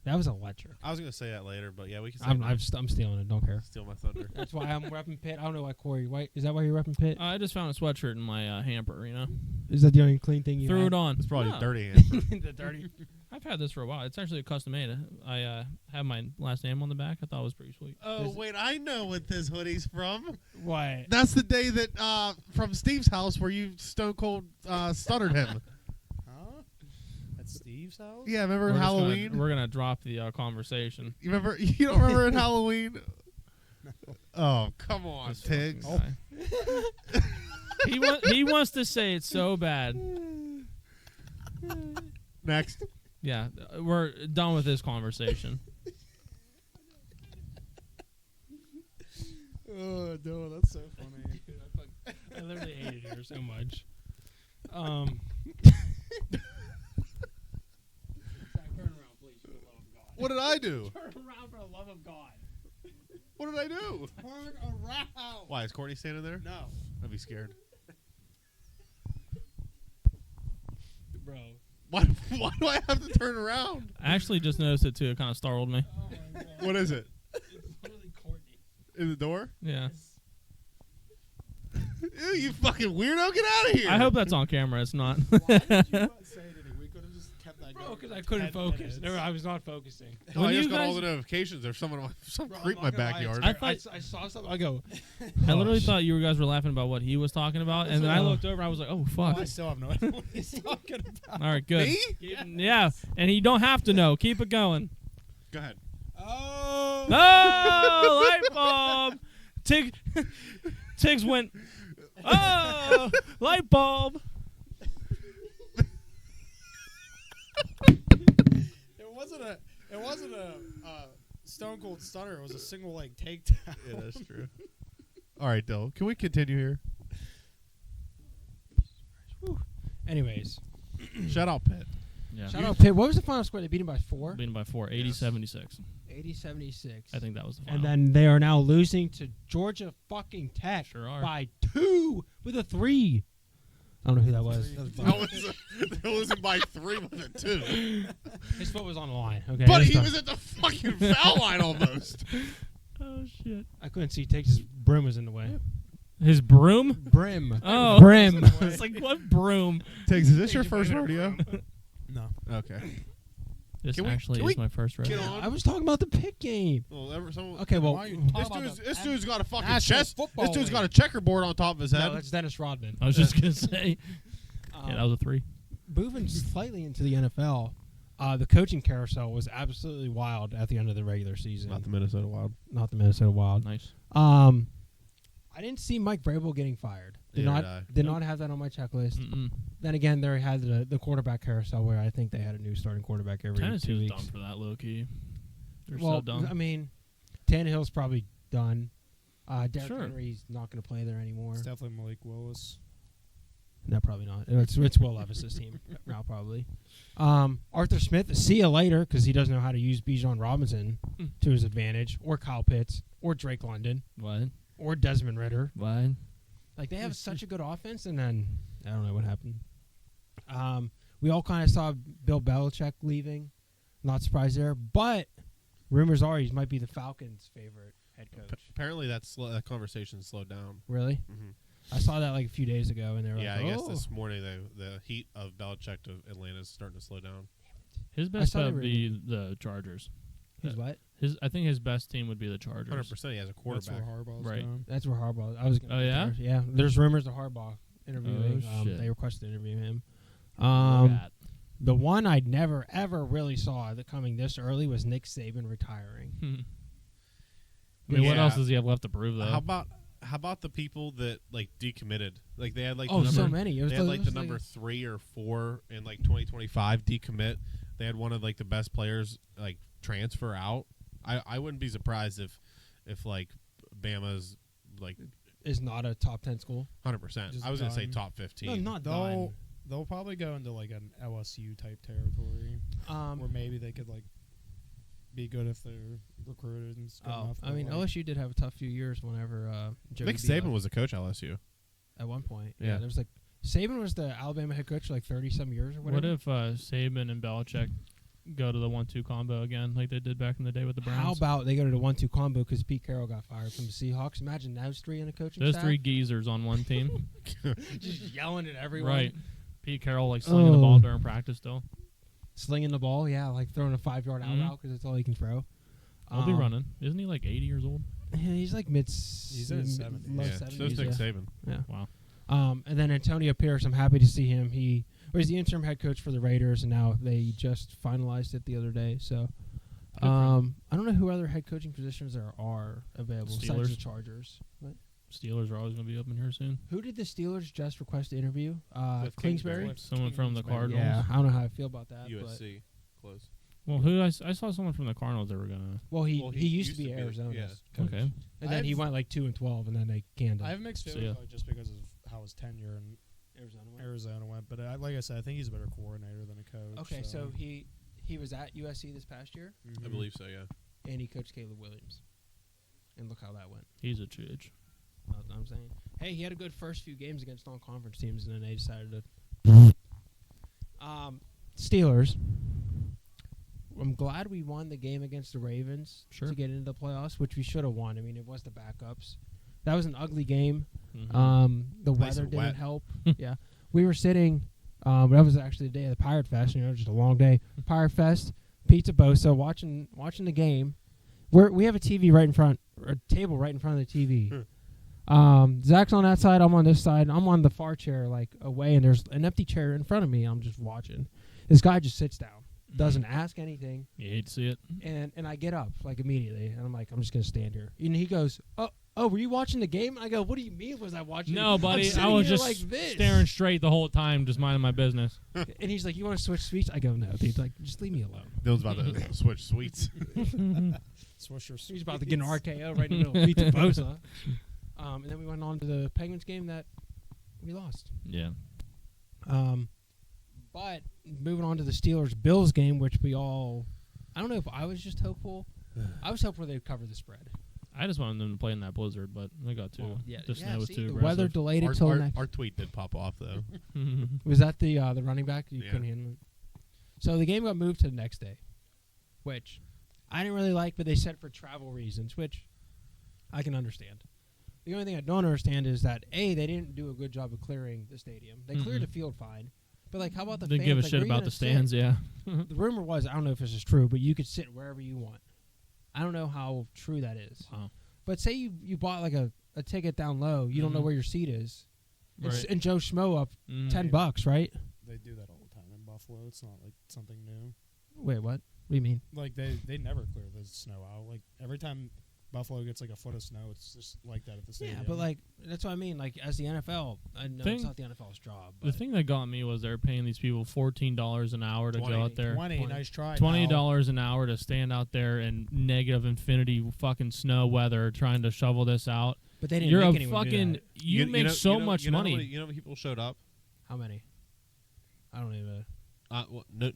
That was electric. I was gonna say that later, but yeah, we can. Say I'm it. stealing it. Don't care. Steal my thunder. That's why I'm repping Pitt. I don't know why Corey. Why is that why you're repping Pitt? I just found a sweatshirt in my hamper. You know, Is that the only clean thing you threw have? it on. It's probably No. a dirty hand. The dirty. I've had this for a while. It's actually a custom made. I have my last name on the back. I thought it was pretty sweet. Oh wait, I know what this hoodie's from. What? That's the day that from Steve's house where you stone cold stuttered him. Huh? At Steve's house? Yeah, remember We're in just Halloween? we're gonna drop the conversation. You remember? You don't remember in Halloween? Oh, come on, This Tiggs. fucking guy. he wants to say it so bad. Next. Yeah, we're done with this conversation. Oh, no, that's so funny. I literally hated her so much. Turn around, please, for the love of God. What did I do? Turn around for the love of God. What did I do? Turn around. Why is Courtney standing there? No. I'd be scared. Bro. Why do I have to turn around? I actually just noticed it too. It kind of startled me. Oh my God. What is it? It's literally Courtney. In the door? Yeah. Ew, you fucking weirdo! Get out of here! I hope that's on camera. It's not. Why did you not say anything? We could have just kept that Bro, going. because I for couldn't 10 focus. minutes. No, I was not focusing. Oh, I When just you got all guys- the notifications. There's some Bro, creep in I'm my not gonna lie, backyard. I thought- I saw something. I go. I literally Gosh. thought you guys were laughing about what he was talking about, and then I looked over. I was like, "Oh fuck!" I still have no idea what he's talking about. All right, good. Me? Yeah, and you don't have to know. Keep it going. Go ahead. Oh. Oh, light bulb. Tiggs went. Oh, light bulb. It wasn't a. It wasn't a Stone Cold Stunner. It was a single leg takedown. Yeah, that's true. All right, Dill. Can we continue here? Anyways, Shout out Pitt. Yeah. shout out Pitt. What was the final score? They beat him by 4? Beaten by 4, 80-76. 80-76. I think that was the final. And then they are now losing to Georgia fucking Tech Sure are. by 2 with a 3. I don't know who that was. They're losing by 3 with a 2. His foot was on the line. Okay, But that's he done. was at the fucking foul line almost. Oh, shit. I couldn't see. Texas broom was in the way. His broom? Brim. Oh. Brim. It's like, what broom? Tiggs, is this your first rodeo? No. Okay. This Can we- actually can is we my first get rodeo. on? I this game. Well, someone, Okay, well, Why are you this talking about dude's the this dude's got a fucking National chest. Football This dude's got a League? checkerboard on top of his head. no, that's Dennis Rodman. I was just going to say. Yeah, that was a 3. Moving slightly into the NFL, the coaching carousel was absolutely wild at the end of the regular season. Not the Minnesota Wild. Not the Minnesota Wild. Nice. I didn't see Mike Vrabel getting fired. Did Neither not did I. did not have that on my checklist. Mm-mm. Then again, they had the quarterback carousel where I think they had a new starting quarterback every 2 Tennessee's weeks. dumb for that, low-key. They're Well, so dumb. I mean, Tannehill's probably done. Derrick Sure. Henry's not going to play there anymore. It's definitely Malik Willis. No, probably not. It's Will Levis's team now, probably. Arthur Smith, see you later, because he doesn't know how to use Bijan Robinson to his advantage, or Kyle Pitts, or Drake London, What? or Desmond Ritter. What? Like, they have such a good offense, and then I don't know what happened. We all kind of saw Bill Belichick leaving. Not surprised there, but rumors are he might be the Falcons' favorite head coach. Apparently, that conversation slowed down. Really? Mm-hmm. I saw that like a few days ago, and they were Yeah, like, I guess "Oh." this morning the heat of Belichick to Atlanta is starting to slow down. His best saw they bet would were be the Chargers. He's what? I think his best team would be the Chargers. 100%. He has a That's where quarterback. Harbaugh's Right. going. That's where Harbaugh. I was. Gonna Oh, go yeah? there. Yeah. There's rumors of Harbaugh interviewing. Oh, shit. They requested to interview him. Look at The one I never ever really saw that coming this early was Nick Saban retiring. that. I mean, what Yeah. else does he have left to prove, though? How about the people that like decommitted? Like they had like Oh, the so number, many. It was they had it like was the number 3 or 4 in like 2025 decommit. They had one of like the best players like transfer out. I wouldn't be surprised if like Bama's like is not a top 10 school. 100%. Just I was gonna say done. top 15. No, not They'll probably go into like an LSU type territory, done. where maybe they could like be good if they're recruited and good enough. I mean, like, LSU did have a tough few years whenever Joey Nick B Saban left was a coach at LSU. at one point. Yeah. There was like Saban was the Alabama head coach for like 30-some years or whatever. What if Saban and Belichick go to the 1-2 combo again, like they did back in the day with the Browns? How about they go to the 1-2 combo because Pete Carroll got fired from the Seahawks? Imagine those 3 in the coaching those staff. 3 geezers on one team? Just yelling at everyone. Right. Pete Carroll like slinging the ball during practice still. Slinging the ball, yeah, like throwing a 5-yard out Mhm. route because that's all he can throw. He'll be running. Isn't he like 80 years old? Yeah, he's like mid. He's in his 70s. Low Yeah, 70s, so is Nick yeah. Saban. Yeah. Wow. And then Antonio Pierce, I'm happy to see him. He was the interim head coach for the Raiders, and now they just finalized it the other day. So, Good for him. I don't know who other head coaching positions there are available besides Steelers. the Chargers. What? Steelers are always going to be open here soon. Who did the Steelers just request to interview? With Kingsbury. Someone from the Kingsbury. Cardinals. Yeah, I don't know how I feel about that. But, USC close. Well, I saw someone from the Cardinals that were going to. well, he Well, he used to be Arizona's yeah. coach. Okay. And then he I've- went like 2-12, and then they canned him. I have mixed See feelings ya. about it just because of how his tenure in Arizona went. But like I said, I think he's a better coordinator than a coach. Okay, so he was at USC this past year, Mhm. I believe so. Yeah. and he coached Caleb Williams. And look how that went. He's a chidge. That's what I'm saying. Hey, he had a good first few games against non-conference teams, and then they decided to. Steelers. I'm glad we won the game against the Ravens Sure. to get into the playoffs, which we should have won. I mean, it was the backups. That was an ugly game. Mhm. The Nice weather and didn't wet. help. Yeah, we were sitting. That was actually the day of the Pirate Fest. Just a long day. Pirate Fest, Pizza Bosa, watching the game. We have a TV right in front, or a table right in front of the TV. Zach's on that side. I'm on this side. I'm on the far chair, like away, and there's an empty chair in front of me. I'm just watching. This guy just sits down, doesn't ask anything, You hate to see it. and I get up like immediately, and I'm like, I'm just gonna stand here. And he goes, oh, "Oh, were you watching the game?" I go, "What do you mean was I watching?" No, I'm buddy, I sitting was here just like this. staring straight the whole time, just minding my business. And he's like, "You want to switch suites?" I go, "No, dude. Like, just leave me alone." Dylan's about to switch suites. Swisher. He's about to get an RKO right in the middle of Vita Bosa. And then we went on to the Penguins game that we lost. Yeah. But moving on to the Steelers-Bills game, which we all, I don't know if I was just hopeful. I was hopeful they'd cover the spread. I just wanted them to play in that blizzard, but they got too. The snow was see, too the aggressive. weather delayed it till next. Our tweet did pop off though. Was that the running back? You Yeah. couldn't handle it. So the game got moved to the next day, which I didn't really like, but they said for travel reasons, which I can understand. The only thing I don't understand is that they didn't do a good job of clearing the stadium. They cleared the field fine, but like, how about the Didn't fans? give a Like, shit where you about gonna the sit? stands. Yeah. The rumor was, I don't know if this is true, but you could sit wherever you want. I don't know how true that is. Wow. But say you bought like a ticket down low, you don't know Mhm. where your seat is, Right. and Joe Schmo up Mhm. $10, right? They do that all the time in Buffalo. It's not like something new. Wait, what? What do you mean? Like they never clear the snow out. Like every time Buffalo gets like a foot of snow, it's just like that at the stadium. Yeah, but like that's what I mean. Like as the NFL, I know Thing- it's not the NFL's job. The But thing that got me was they're paying these people $14 an hour to 20. go out there. 20, nice try. $20 an hour to stand out there in negative infinity fucking snow weather trying to shovel this out. but they didn't You're make a anyone do fucking. that. You make so much money. You know how many people showed up? How many? I don't even.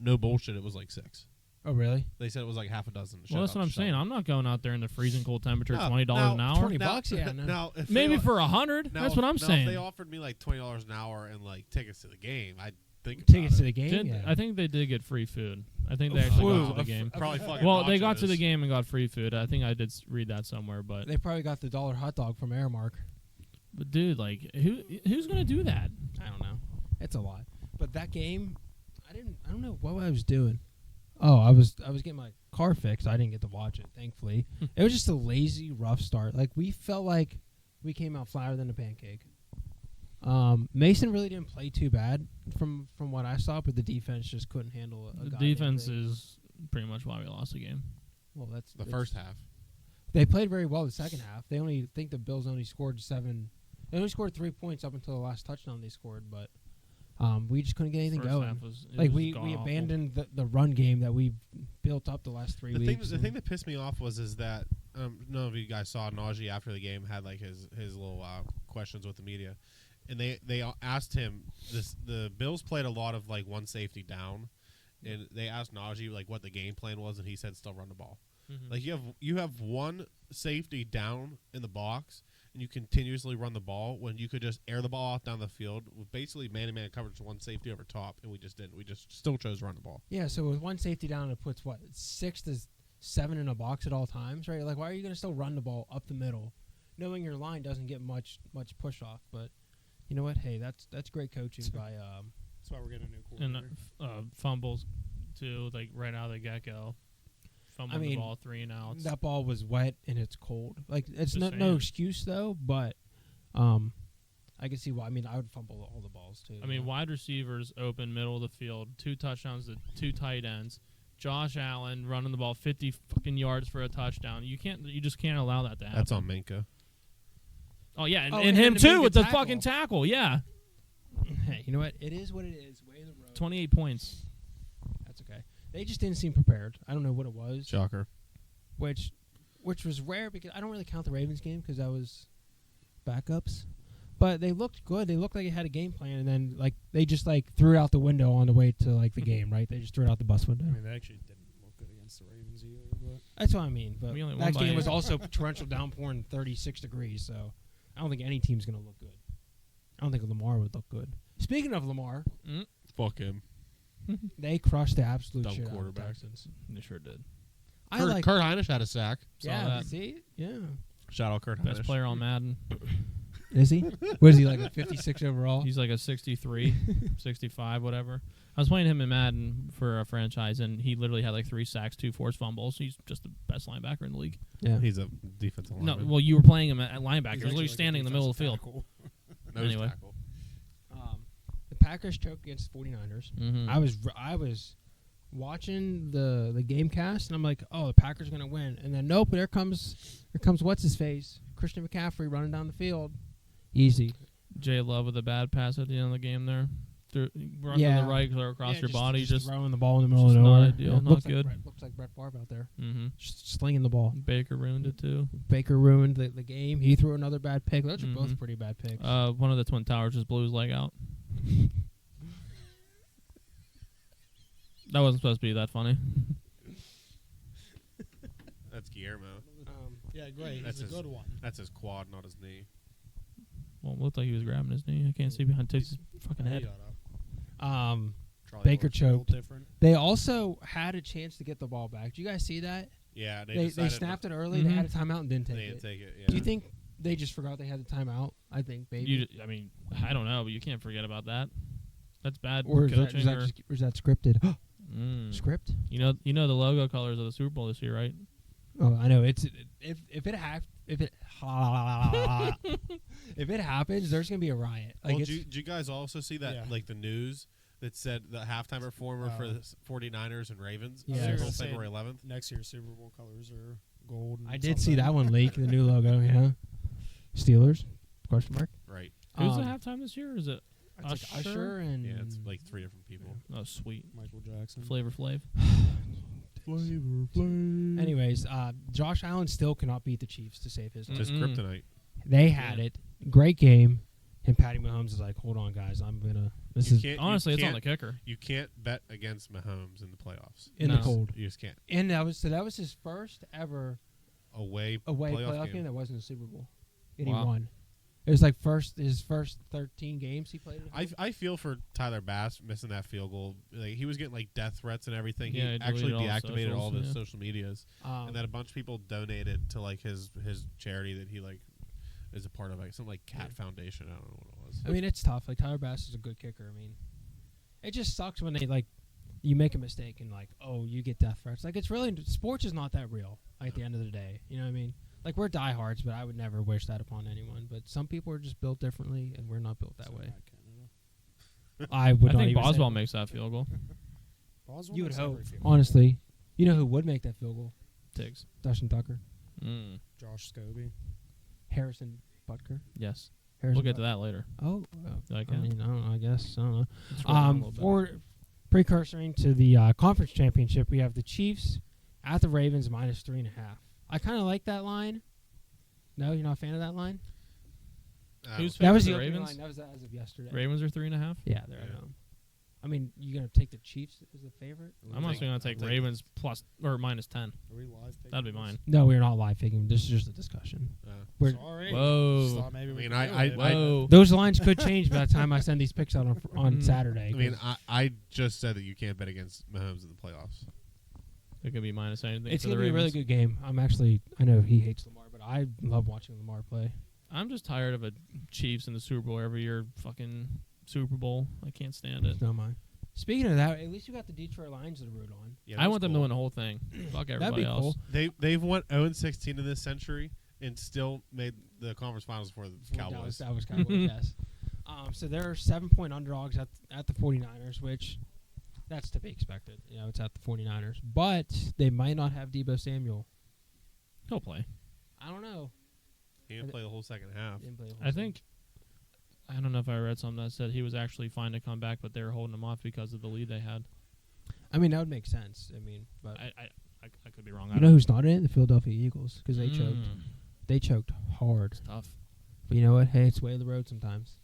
No bullshit. It was like 6. Oh really? They said it was like half a dozen. Well, that's what I'm saying. I'm not going out there in the freezing cold temperature. No, $20 an now, hour. 20 bucks, yeah, no. Now, if Maybe they, for 100. now, That's what I'm now saying. If they offered me like $20 an hour and like tickets to the game, I'd think about Tickets it. to the game. Did- yeah. I think they did get free food. I think they actually Whoa, got to the game. Probably fucking. Well, they got to nachos. the game and got free food. I think I did read that somewhere, but They probably got the $1 hot dog from Airmark. dude, like who's gonna do that? I don't know. It's a lot. But that game, I don't know what I was doing. Oh, I was getting my car fixed. I didn't get to watch it, thankfully. It was just a lazy, rough start. Like we felt like we came out flatter than a pancake. Mason really didn't play too bad from what I saw, but the defense just couldn't handle a The guy defense named Brady. is pretty much why we lost the game. Well, that's The first half. They played very well the second half. They only think the Bills only scored 7. They only scored 3 points up until the last touchdown they scored, but we just couldn't get anything First going. half was, it Like was we god-awful. abandoned the run game that we built up the last 3 weeks. The thing that pissed me off is that none of you guys saw Najee after the game had like his little questions with the media, and they asked him this. The Bills played a lot of like one safety down, and they asked Najee like what the game plan was, and he said still run the ball. Mhm. Like you have one safety down in the box, and you continuously run the ball when you could just air the ball out down the field with basically man-to-man coverage, one safety over top, and we just didn't. We just still chose to run the ball. Yeah, so with one safety down, it puts 6 to 7 in a box at all times, right? Like, why are you going to still run the ball up the middle, knowing your line doesn't get much push off? But you know what? Hey, that's great coaching by. That's why we're getting a new and coordinator. fumbles too, like right out of the get-go. Fumbling I mean, the ball 3 and outs. That ball was wet and it's cold. Like it's Just no saying. excuse though, but I can see why. I mean, I would fumble all the balls too. I mean, wide receivers open, middle of the field, 2 touchdowns to 2 tight ends. Josh Allen running the ball 50 fucking yards for a touchdown. You just can't allow that to happen. That's on Minka. Oh yeah, and, Oh, and and him the too Minka with the tackle. fucking tackle. Yeah, hey, you know what? It is what it is. Way in the road. 28 points. That's okay. They just didn't seem prepared. I don't know what it was. Shocker. Which was rare because I don't really count the Ravens game because that was backups. But they looked good. They looked like they had a game plan, and then like they just like threw it out the window on the way to like the game. Right? They just threw it out the bus window. I mean, they actually didn't look good against the Ravens either. But That's what I mean. But We only that won by game eight. was also torrential downpour and 36 degrees. So I don't think any team's gonna look good. I don't think Lamar would look good. Speaking of Lamar, Fuck him. they crushed the absolute Dumb shit out of the quarterback. Texans. They sure did. I Kurt, like. Kurt Hinish had a sack. Saw Yeah. that. See. Yeah. Shout out Kurt Best Hinish. player on Madden. Is he? What is he like a 56 overall? He's like a 63, 65, whatever. I was playing him in Madden for a franchise, and he literally had like 3 sacks, 2 forced fumbles. He's just the best linebacker in the league. Yeah. He's a defensive No, lineman. well, you were playing him at linebacker. he's He was literally actually like a standing in the middle of the field. defensive tackle. Nose anyway. tackle. The Packers choked against the 49ers. Mm-hmm. I was watching the game cast, and I'm like, oh, the Packers are gonna win. And then nope, there comes what's his face, Christian McCaffrey running down the field. Easy. Jay Love with a bad pass at the end of the game there. Run Yeah. to the right, clear across Yeah, your body. Just throwing the ball in the middle of just not nowhere. ideal, not looks good. Looks like Brett Favre out there. mm-hmm. Just slinging the ball. Baker ruined it too. Baker ruined the game. He threw another bad pick. Those are Mhm. both pretty bad picks. One of the Twin Towers just blew his leg out. That wasn't supposed to be that funny. That's Guillermo. Yeah, great. That's That's a his- good one. That's his quad, not his knee. Well, it looked like he was grabbing his knee. I can't see behind Tiggs' fucking He head. got up. Charlie Baker Horse. A little choked. different. They also had a chance to get the ball back. Do you guys see that? Yeah, They decided snapped it early. Mhm. They had a timeout and didn't They take didn't it. take it. Yeah. Do you think they just forgot they had the timeout? I think maybe. I mean, I don't know, but you can't forget about that. That's bad Or is that, coaching. is that scripted? Mm. Script? You know the logo colors of the Super Bowl this year, right? Oh, I know. It's if it if it happens, there's gonna be a riot. Like Well, it's, did you guys also see that, Yeah. like the news that said the halftime performer for Oh. the 49ers and Ravens, Yeah. Super Bowl Yes. February 11th? Next year's Super Bowl colors are gold. And I did see something. that one leak. The new logo. Yeah. Steelers? Question mark. Right. Who's the Um, halftime this year? Is it It's like Usher? Usher and Yeah, it's like 3 different people. Oh, sweet. Michael Jackson. Flavor Flav. Flavor Flav. Anyways, Josh Allen still cannot beat the Chiefs to save his life. Just Mm-mm. kryptonite. They had it. Great game. And Patty Mahomes is like, hold on, guys. I'm going to. This You is can't- Honestly, you it's on can't- the kicker. You can't bet against Mahomes in the playoffs. in No. the cold. You just can't. And that was his first ever Away playoff game that wasn't a Super Bowl. And Wow. he won. It was like his first 13 games he played. at home. I feel for Tyler Bass missing that field goal. Like, he was getting like death threats and everything. Yeah, he he actually deleted all the deactivated all of his socials, social medias, Um, and then a bunch of people donated to like his charity that he like is a part of, like something like Cat Foundation. I don't know what it was. I mean, it's tough. Like Tyler Bass is a good kicker. I mean, it just sucks when they like you make a mistake and like, oh, you get death threats. Like it's really sports is not that real. Like, at the end of the day, you know what I mean? Like we're diehards, but I would never wish that upon anyone. But some people are just built differently, and we're not built that way. I would I not think even say Boswell that. makes that field goal. Boswell You would makes hope, every field goal. honestly. You know who would make that field goal? Tiggs. Dustin Tucker, Mm. Josh Scobie. Harrison Butker. Yes. Harrison We'll get to that later. Oh, Like, I mean, I don't know. I guess I don't know. Let's roll down a little bit. For precursoring to the conference championship, we have the Chiefs at the Ravens -3.5. I kind of like that line. No, you're not a fan of that line? Who's That was the the opening Ravens? line. That was as of yesterday. Ravens are 3.5. Yeah, they're at Yeah. home. I mean, you gonna take the Chiefs as a favorite? I'm also going to take I'll take- Ravens plus or -10. Are we live? picking That'd be this? mine. No, we're not live picking. This is just a discussion. We're, Sorry. Whoa. Just thought maybe we I mean, could do I- it. Whoa. those lines could change by the time I send these picks out on Saturday. I mean, 'cause I just said that you can't bet against Mahomes in the playoffs. It could be minus anything. it's for gonna the be a really Ravens. good game. I know he hates Lamar, but I love watching Lamar play. I'm just tired of a Chiefs in the Super Bowl every year. Fucking Super Bowl. I can't stand it. It's not mine. Speaking of that, at least you got the Detroit Lions to root on. Yeah, I that's want them to cool. win the whole thing. Fuck That'd everybody be else. cool. They've won 0-16 in this century and still made the conference finals for the For Cowboys. That was Cowboys, yes. So they're 7-point underdogs at the 49ers, which that's to be expected. You know, it's at the 49ers. But they might not have Debo Samuel. He'll play. I don't know. He didn't play the whole second half. Didn't play the whole I season. think. I don't know if I read something that said he was actually fine to come back, but they were holding him off because of the lead they had. I mean, that would make sense. I mean, but I could be wrong. I you don't know who's not in it? The Philadelphia Eagles, because they choked. Mm, They choked hard. It's tough. But you know what? Hey, it's the way of the road sometimes.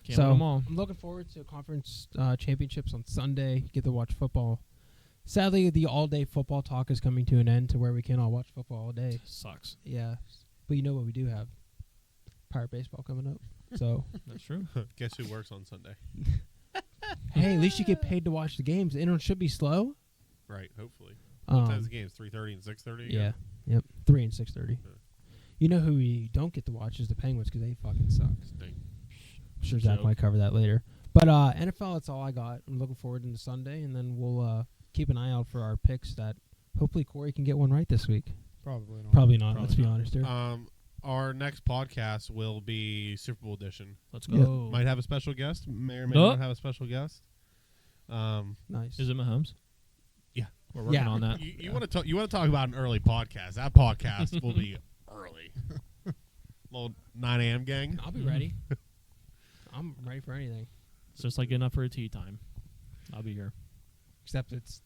Can't So win them all. I'm looking forward to conference championships on Sunday. Get to watch football. Sadly, the all-day football talk is coming to an end to where we can all watch football all day. Sucks. Yeah, but you know what we do have? Pirate baseball coming up. So That's true. Guess who works on Sunday? hey, at least you get paid to watch the games. The internet should be slow. Right, hopefully. What time's the Um, games? 3:30 and 6:30? yeah. Yep. 3 and 6:30. Yeah. You know who we don't get to watch is the Penguins because they fucking suck. Stink. I'm sure Zach Joke. might cover that later. But NFL, that's all I got. I'm looking forward to Sunday, and then we'll keep an eye out for our picks that hopefully Corey can get one right this week. Probably not. Probably not. Probably Let's be not. honest here. Our next podcast will be Super Bowl edition. Let's Yeah. go. Might have a special guest. May or may Oh. not have a special guest. Nice. Is it Mahomes? Yeah. We're working Yeah. on that. You want to talk? You want to talk about an early podcast? That podcast will be early. 9 a.m. gang. I'll be ready. I'm ready for anything. It's just like getting up for a tea time. I'll be here. Except it's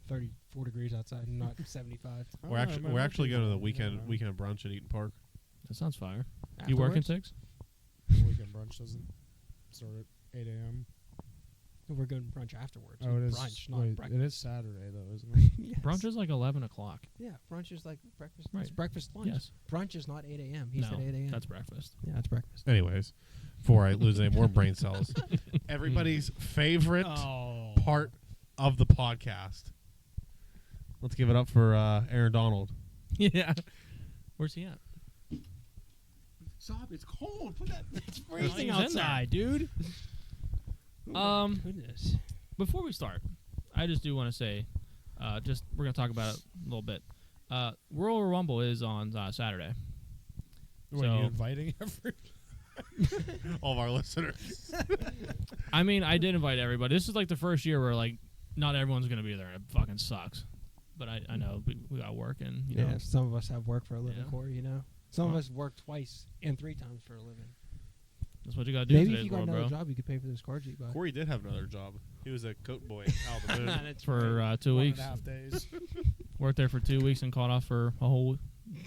34 degrees outside and not 75. I We're don't know, actually man, we're I'll actually take going to it. the weekend Yeah. weekend brunch at Eaton Park. That sounds fire. You working Afterwards, 6? The weekend brunch doesn't start at 8 a.m. we're going to brunch afterwards. Oh, it is. Brunch, not Wait, breakfast. it is Saturday though, isn't it? Yes. Brunch is like 11 o'clock. Yeah, brunch is like breakfast. Right. It's breakfast lunch. Yes. Brunch is not 8 a.m. He No, said 8 a.m. that's breakfast. yeah, it's breakfast. Anyways, before I lose any more brain cells, everybody's favorite Oh. part of the podcast. Let's give it up for Aaron Donald. Yeah. Where's he at? Stop! It's cold. Put that. It's he's freezing in there. outside, dude. Goodness. Before we start, I just do want to say, just we're gonna talk about it a little bit. Royal Rumble is on Saturday. What, So- you inviting every? All of our listeners. I mean, I did invite everybody. This is like the first year where like not everyone's gonna be there. It fucking sucks. But I know we got work and you Yeah, know. some of us have work for a living, Yeah. Corey. You know, some of us work twice and 3 times for a living. That's what you gotta do Maybe if today, you got world, another bro. job, you could pay for those cards you buy. Corey did have another job. He was a coat boy out of the moon. That's For 2 weeks. 1.5 days. Worked there for 2 weeks and caught off for a whole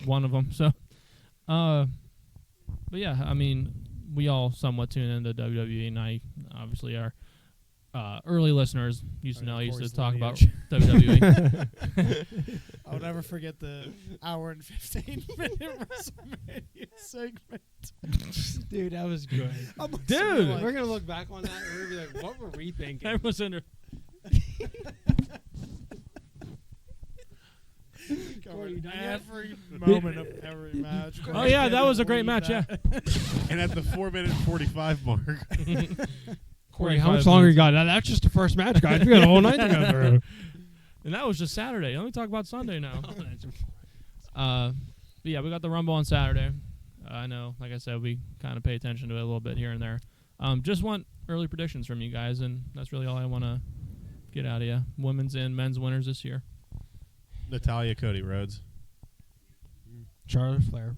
one of them. So, but yeah, I mean, we all somewhat tune into WWE, and I obviously our early listeners used to know I used to Corey's talk about lineage. WWE. I'll never forget the hour and 15-minute WrestleMania segment. Dude, that was good. I'm like, Dude! sitting there We're gonna look back on that and we're gonna be like, what were we thinking? Everyone's under. Corey, you covered done yet? every moment of every match. Oh yeah, that was a great match. Yeah. And at the 4-minute 45 mark, Corey, how 45 much longer you minutes. got? That's just the first match, guys. We got a whole night to go through. And that was just Saturday. Let me talk about Sunday now. Oh, that's- But yeah, we got the Rumble on Saturday. I know, like I said, we kind of pay attention to it a little bit here and there. Just want early predictions from you guys, and that's really all I want to get out of you. Women's and men's winners this year. Natalia Cody Rhodes. Charlotte Flair.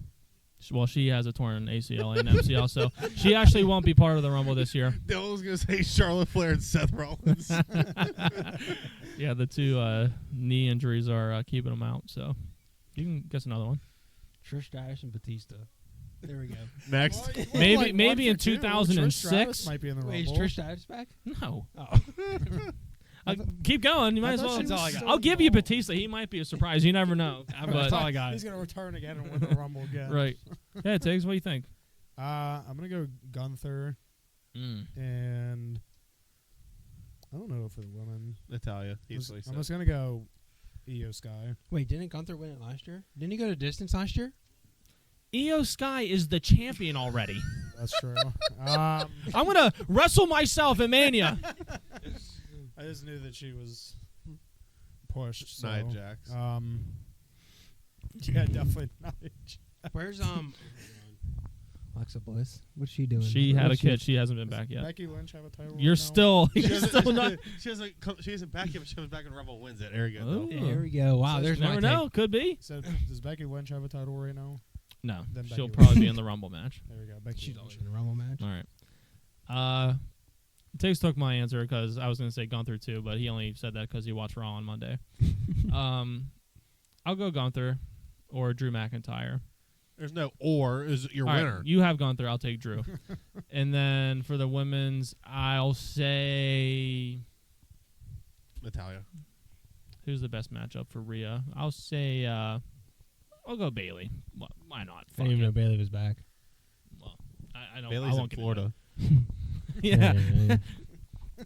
Well, she has a torn ACL and MCL, so she actually won't be part of the Rumble this year. Dylan was going to say Charlotte Flair and Seth Rollins. Yeah, the 2 knee injuries are keeping them out, so you can guess another one. Trish Stratus and Batista. There we go. Next. Well, you went Maybe- like maybe 1 in for 2. 2006. Trish Stratus might be in the Wait, is Rumble. Trish Stratus back? No. Oh. Keep going. You might I as thought well. she was all I got. still I'll give you involved. Batista. He might be a surprise. You never know. That's But all I got. He's gonna return again and win the Rumble again. right. Yeah, Tiggs, what do you think? I'm gonna go Gunther and I don't know for the women. Natalia. Easily I'm just gonna go Io Sky. Wait, didn't Gunther win it last year? Didn't he go to distance last year? Io Sky is the champion already. That's true. I'm gonna wrestle myself at Mania. I just knew that she was pushed. So, Nia Jax. yeah, definitely Nia Jax. Where's Alexa Bliss? What's she doing? She had a Where's she- kid. She hasn't been back yet. Becky Lynch have a title. You're right now? still. She You're hasn't, still not. she isn't back yet, but she comes back in Rumble and wins it. There you go. Oh. Dylan. There we go. Wow, So there's my Never take. know. Could be. So does Becky Lynch have a title right now? No. Then She'll Becky probably be in the Rumble match. There we go. Becky She's Lynch. always in a Rumble match. All right. Tiggs took my answer because I was going to say Gunther too, but he only said that because he watched Raw on Monday. I'll go Gunther or Drew McIntyre. There's no or is your All right, winner. you have Gunther. I'll take Drew. And then for the women's, I'll say Natalia. who's the best matchup for Rhea? I'll say I'll go Bailey. Why not? I Fuck didn't even know it. Bailey was back. Well, I don't. Bailey's I in won't get into Florida. it. Yeah.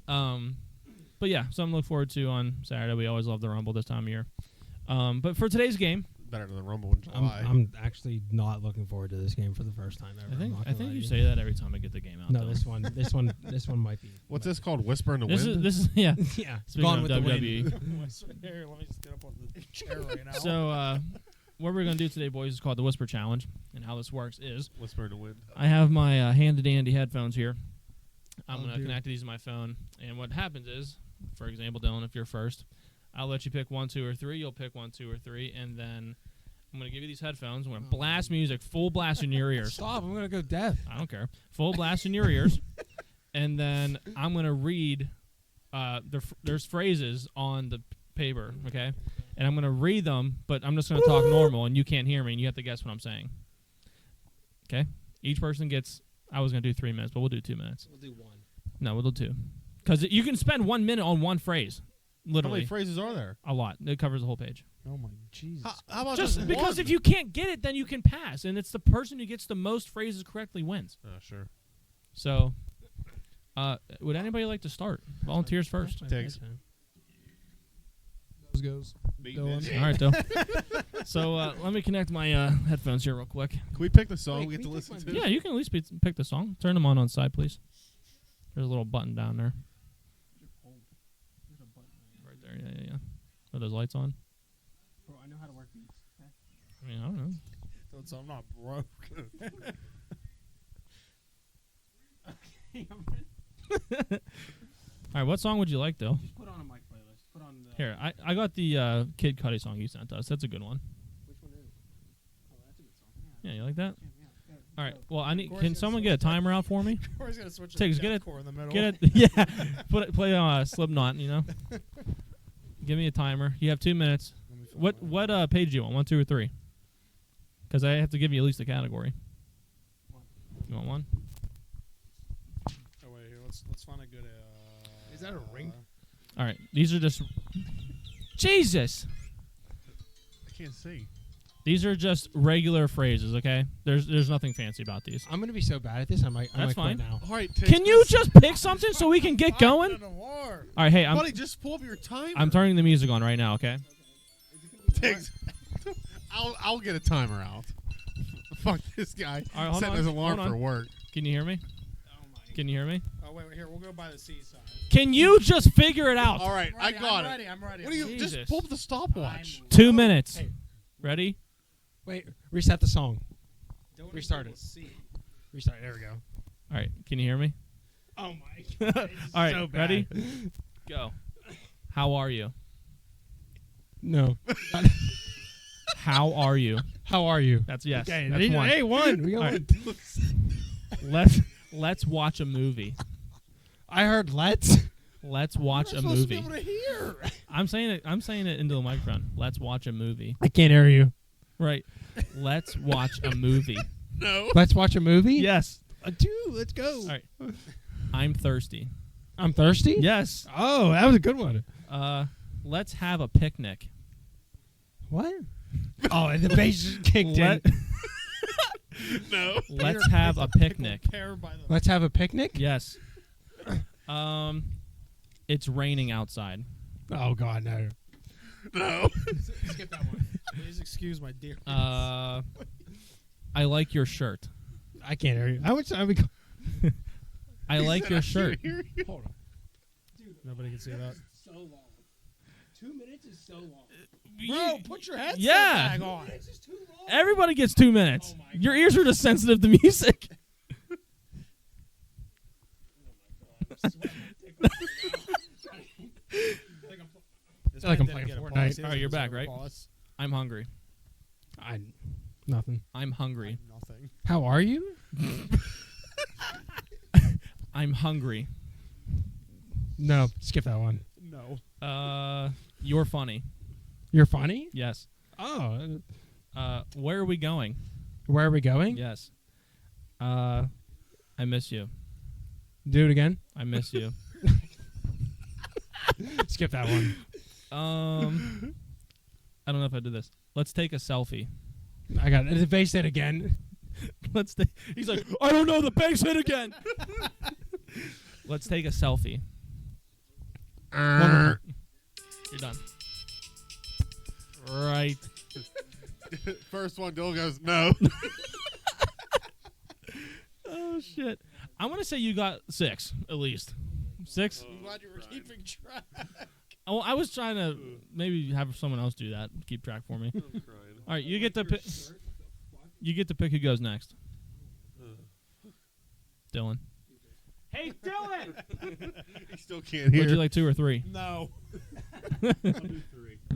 But yeah, something to look forward to on Saturday. We always love the Rumble this time of year. But for today's game, Better than the Rumble in July. I'm actually not looking forward to this game for the first time ever. I think you say that every time I get the game out. No, though. this one might be. What's this called? Whisper in the This Wind? is yeah. Yeah, Speaking Gone of with the Wind. WWE. Here, let me just get up on the chair right now. So what we're gonna do today, boys, is called the Whisper Challenge, and how this works is Whisper in the Wind. I have my handy dandy headphones here. I'm Oh, gonna dude. connect these to my phone, and what happens is, for example, Dylan, if you're first, I'll let you pick 1, 2, or 3. You'll pick 1, 2, or 3, and then I'm gonna give you these headphones. I'm gonna blast music, full blast in your ears. Stop! I'm gonna go deaf. I don't care. Full blast in your ears, and then I'm gonna read. There's phrases on the paper, okay, and I'm gonna read them, but I'm just gonna talk normal, and you can't hear me, and you have to guess what I'm saying. Okay. Each person gets. I was gonna do 3 minutes, but we'll do 2 minutes. We'll do one. No, we'll do 2, because you can spend 1 minute on one phrase. How Literally, many phrases are there? a lot. It covers the whole page. Oh my Jesus! How about Just because one? if you can't get it, then you can pass, and it's the person who gets the most phrases correctly wins. Oh, sure. So, would anybody like to start? Volunteers first. Tiggs. Those goes. Dylan. All right, Dill. So let me connect my headphones here real quick. Can we pick the song Wait, we get to can we listen pick to? Yeah, you can at least pick the song. Turn them on side, please. There's a little button down there. Right there, yeah. Are those lights on? Bro, I know how to work beats. I mean, I don't know. So I'm not broke. All right, what song would you like, Dill? Just put on a mic playlist. Put on the. Here, I got the Kid Cudi song you sent us. That's a good one. Which one is it? Oh, that's a good song. Yeah, you like that? Yeah. All right. Well, I need. course Can it's someone so get a timer out for me? Corey's gonna switch. Tiggs, to get it- deathcore in the middle. Get it? Yeah. Play Slipknot. You know. Give me a timer. You have 2 minutes. Let me find What mine. page do you want? 1, 2, or 3? Because I have to give you at least a category. One. You want one? Oh wait, here, let's find a good. Is that a ring? All right. These are just. Jesus. I can't see. These are just regular phrases. Okay. There's nothing fancy about these. I'm gonna be so bad at this. I might That's quit fine. now. All right, Can you just pick something so we can get going? All right. Hey, buddy, just pull up your timer. I'm turning the music on right now. Okay. Tiggs. I'll get a timer out. Fuck this guy. All right, hold Setting on, his alarm hold on. for work. Can you hear me? Oh my. Can you hear me? Oh wait, here we'll go by the seaside. Can you just figure it out? All right, I got I'm it. ready. I'm ready. What do you Jesus. just pull up the stopwatch? 2 minutes. Hey. Ready? Wait. Reset the song. Don't Restart even it. see. Restart. There we go. All right. Can you hear me? Oh my. God. All right. So bad. Ready? Go. How are you? No. How are you? How are you? That's yes. Okay, That's one. Hey, one. We got All one. right. Let's watch a movie. I heard let's. Let's watch a Supposed to be movie. able to hear. I'm saying it into the microphone. Let's watch a movie. I can't hear you. Right. Let's watch a movie. No. Let's watch a movie. Yes. Dude, let's go. All right. I'm thirsty. I'm thirsty. Yes. Oh, that was a good one. Let's have a picnic. What? Oh, and the bass just kicked Let, in. No. let's have a picnic. Pear by the Let's have a picnic. Yes. It's raining outside. Oh God, no. No. Skip that one. Please excuse my dear. I like your shirt. I can't hear you. I would. I like your shirt. Hold on. Nobody can see that. So long. 2 minutes is so long. Bro, put your headset Yeah. back on. This is too long. Everybody gets 2 minutes. Oh my Your God. ears are just sensitive to music. This like man I'm didn't playing get a Fortnite. pause. He All right, you're doesn't back, deserve a right? pause. I'm hungry. Nothing. I'm hungry. Nothing. How are you? I'm hungry. No, skip that one. No. You're funny. You're funny. Yes. Oh, Where are we going? where are we going? Yes. I miss you. Do it again. I miss you. Skip that one. I don't know if I did this. Let's take a selfie. I got it. The bass hit again. Let's take. He's like, I don't know. The bass hit again. Let's take a selfie. Wonderful. You're done. Right. First one, Dylan goes, no. Oh shit. I want to say you got 6 at least. 6. I'm glad you were keeping track. Oh, I was trying to maybe have someone else do that, keep track for me. All right, you get to pick. You get to pick who goes next. Dylan. Hey, Dylan. He still can't hear. Would you like 2 or 3? No. All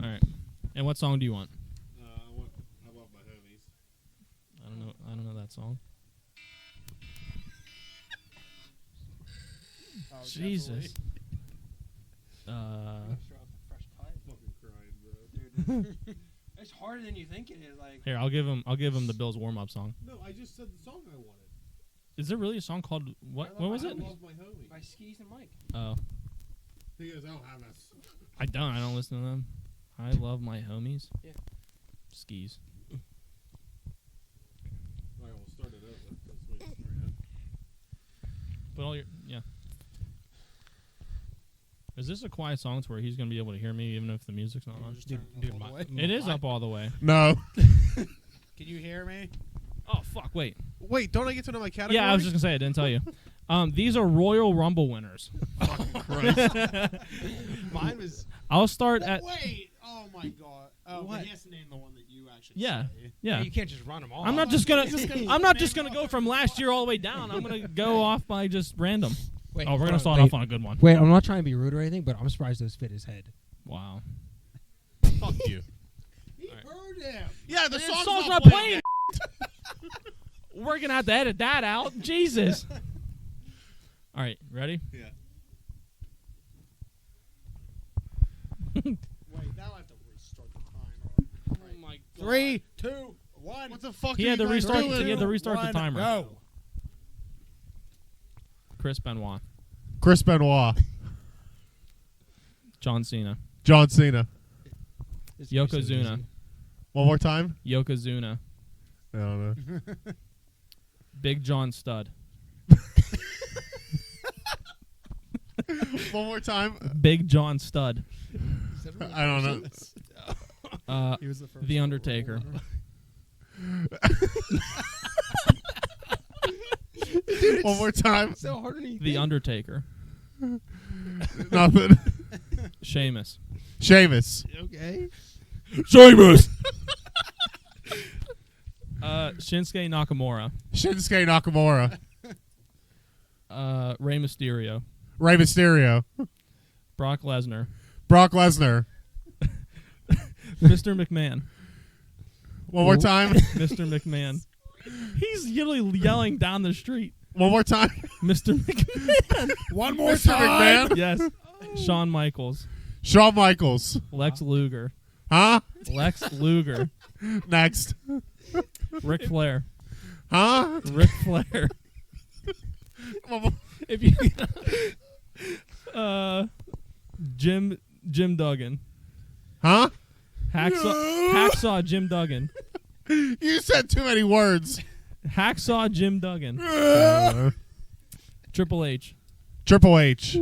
right. And what song do you want? I want, how about don't know that song. Oh, Jesus. It's harder than you think it is. Like, Here, I'll give him the Bills warm up song. No, I just said the song I wanted. Is there really a song called what? What was it? Love my homie. by Skis and Mike. Oh, He goes, I don't have us. I don't listen to them. I love my homies. Yeah. Skis. All right, we'll start it over. But all your yeah. Is this a quiet song to where he's gonna be able to hear me even if the music's not on? Dude, It is up all the way. No. Can you hear me? Oh fuck! Wait. Wait, don't I get to know my category? Yeah, I was just gonna say I didn't tell you. These are Royal Rumble winners. Mine was. I'll start at Wait! Oh my god! Oh, What? but he has to name the one that you actually. Yeah. say. yeah. You can't just run them all. I'm not just gonna. I'm not just name gonna them go from last year all the way down. I'm gonna go off by just random. Wait, Oh, we're gonna hold start on, off on a good one. Wait, I'm not trying to be rude or anything, but I'm surprised those fit his head. Wow. Fuck you. He heard him. Yeah, the The song's not playing. We're gonna have to edit that out. Jesus. All right, ready? Yeah. Wait, now I have to restart the timer. Oh my 3, 2, 1. What the fuck He are had you to guys restart. doing? He had to restart the timer. Go. Chris Benoit, Chris Benoit. John Cena, John Cena. Yokozuna, One more time? Yokozuna, I don't know. Big John Stud, One more time? Big John Stud, I don't know. He was the first. The Undertaker, One more time? So hard to The Undertaker, Nothing. Sheamus, Sheamus. Okay. Sheamus. Shinsuke Nakamura, Shinsuke Nakamura. Rey Mysterio, Rey Mysterio. Brock Lesnar, Brock Lesnar. Mr. McMahon, One more time? Mr. McMahon. He's literally yelling down the street, One more time? Mr. McMahon. One more Mr. time. McMahon. Yes, Shawn Michaels, Shawn Michaels. Lex Luger, Huh? Lex Luger, Next. Ric Flair, Huh? Ric Flair. One more. If you Jim Duggan, Huh? Hacksaw Jim Duggan, You said too many words. Hacksaw Jim Duggan, Triple H, Triple H.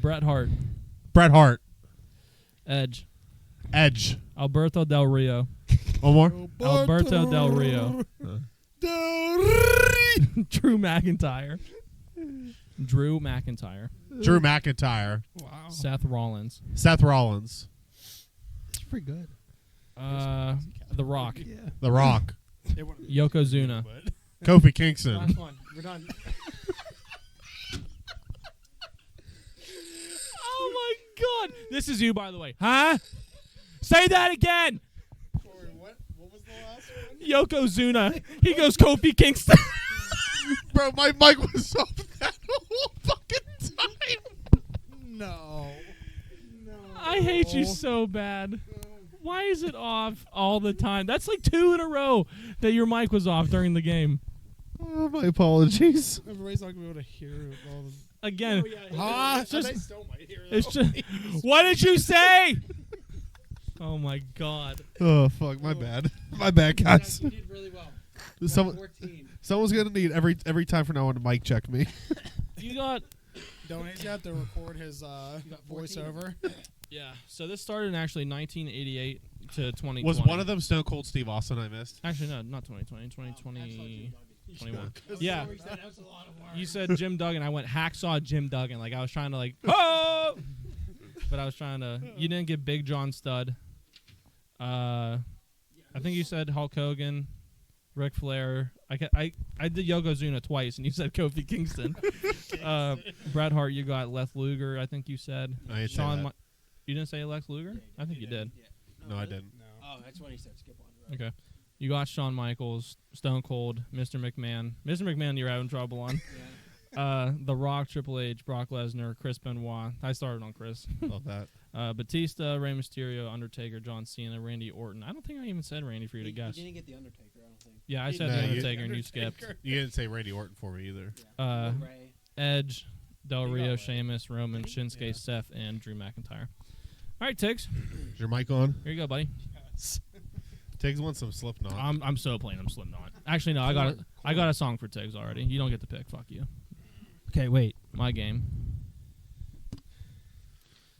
Bret Hart, Bret Hart. Edge, Edge. Alberto Del Rio, One more. Alberto Del Rio, Drew McIntyre, Drew McIntyre. Wow. Seth Rollins, Seth Rollins. That's pretty good. The Rock, Yeah. The Rock. Yokozuna, Kofi Kingston. Last one. We're done. Oh my God! This is you, by the way. Huh? Say that again. Sorry, what was the last one? Yokozuna. He goes Kofi Kingston. Bro, my mic was off that whole fucking time. No. I hate you so bad. Why is it off all the time? That's like 2 in a row that your mic was off during the game. Oh, my apologies. Everybody's not gonna be able to hear all the. Again, Huh? just- They still might hear it's though. just. What did you say? Oh my God. Oh, fuck. My bad. My bad, guys. You did really well. Someone, 14. someone's going to need every time from now on to mic check me. You got. Don't he's got to record his got 14. voiceover. Yeah. So this started in actually 1988 to 2020. Was one of them Stone Cold Steve Austin I missed? Actually, no, not 2020. 2020. 21. That's Yeah. what we said. That was a lot of work. You said Jim Duggan. I went Hacksaw Jim Duggan. Like I was trying to like, oh! But I was trying to. You didn't get Big John Stud. I think you said Hulk Hogan, Ric Flair. I did Yokozuna twice, and you said Kofi Kingston. Bret Hart, you got Lex Luger. I think you said. I didn't say that. You didn't say Lex Luger? I think you did. No, I didn't. Oh, that's what he said. Skip on. Okay. You got Shawn Michaels, Stone Cold, Mr. McMahon. Mr. McMahon, you're having trouble on. The Rock, Triple H, Brock Lesnar, Chris Benoit. I started on Chris. Love that. Batista, Rey Mysterio, Undertaker, John Cena, Randy Orton. I don't think I even said Randy for you to guess. You didn't get the Undertaker, I don't think. Yeah, I said No, the you- Undertaker and you skipped. You didn't say Randy Orton for me either. Ray. Edge, Del You got Rio, Ray. Sheamus, Roman, Shinsuke, Yeah. Seth, and Drew McIntyre. All right, Tiggs. Is your mic on? Here you go, buddy. Tiggs wants some Slipknot. I'm so playing him Slipknot. Actually, no, I got a song for Tiggs already. You don't get to pick. Fuck you. Okay, wait. My game.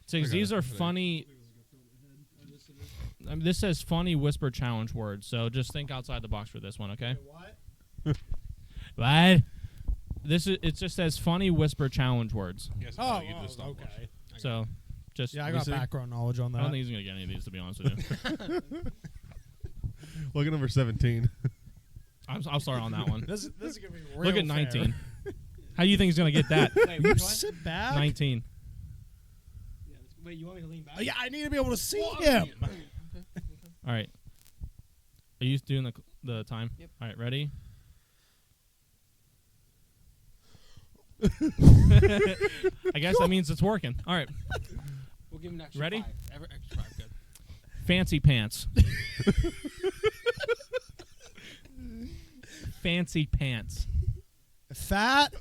Tiggs, I got these it. are There. funny. This says funny whisper challenge words, so just think outside the box for this one, okay? What? What? It just says funny whisper challenge words. Oh, okay. So, just Yeah, I Let me got see. background knowledge on I that. don't think he's gonna get any of these, to be honest with you. Look at number 17. I'll start on that one. This is gonna be real Look at fair. 19. How do you think he's gonna get that? Wait, You which one? sit back. 19. Wait, you want me to lean back? Oh, yeah, I need to be able to see him. All right. Are you doing the time? Yep. All right, ready? I guess that means it's working. All right. We'll give him an extra Ready? 5. Extra 5, good. Fancy pants. Fancy pants. Fat.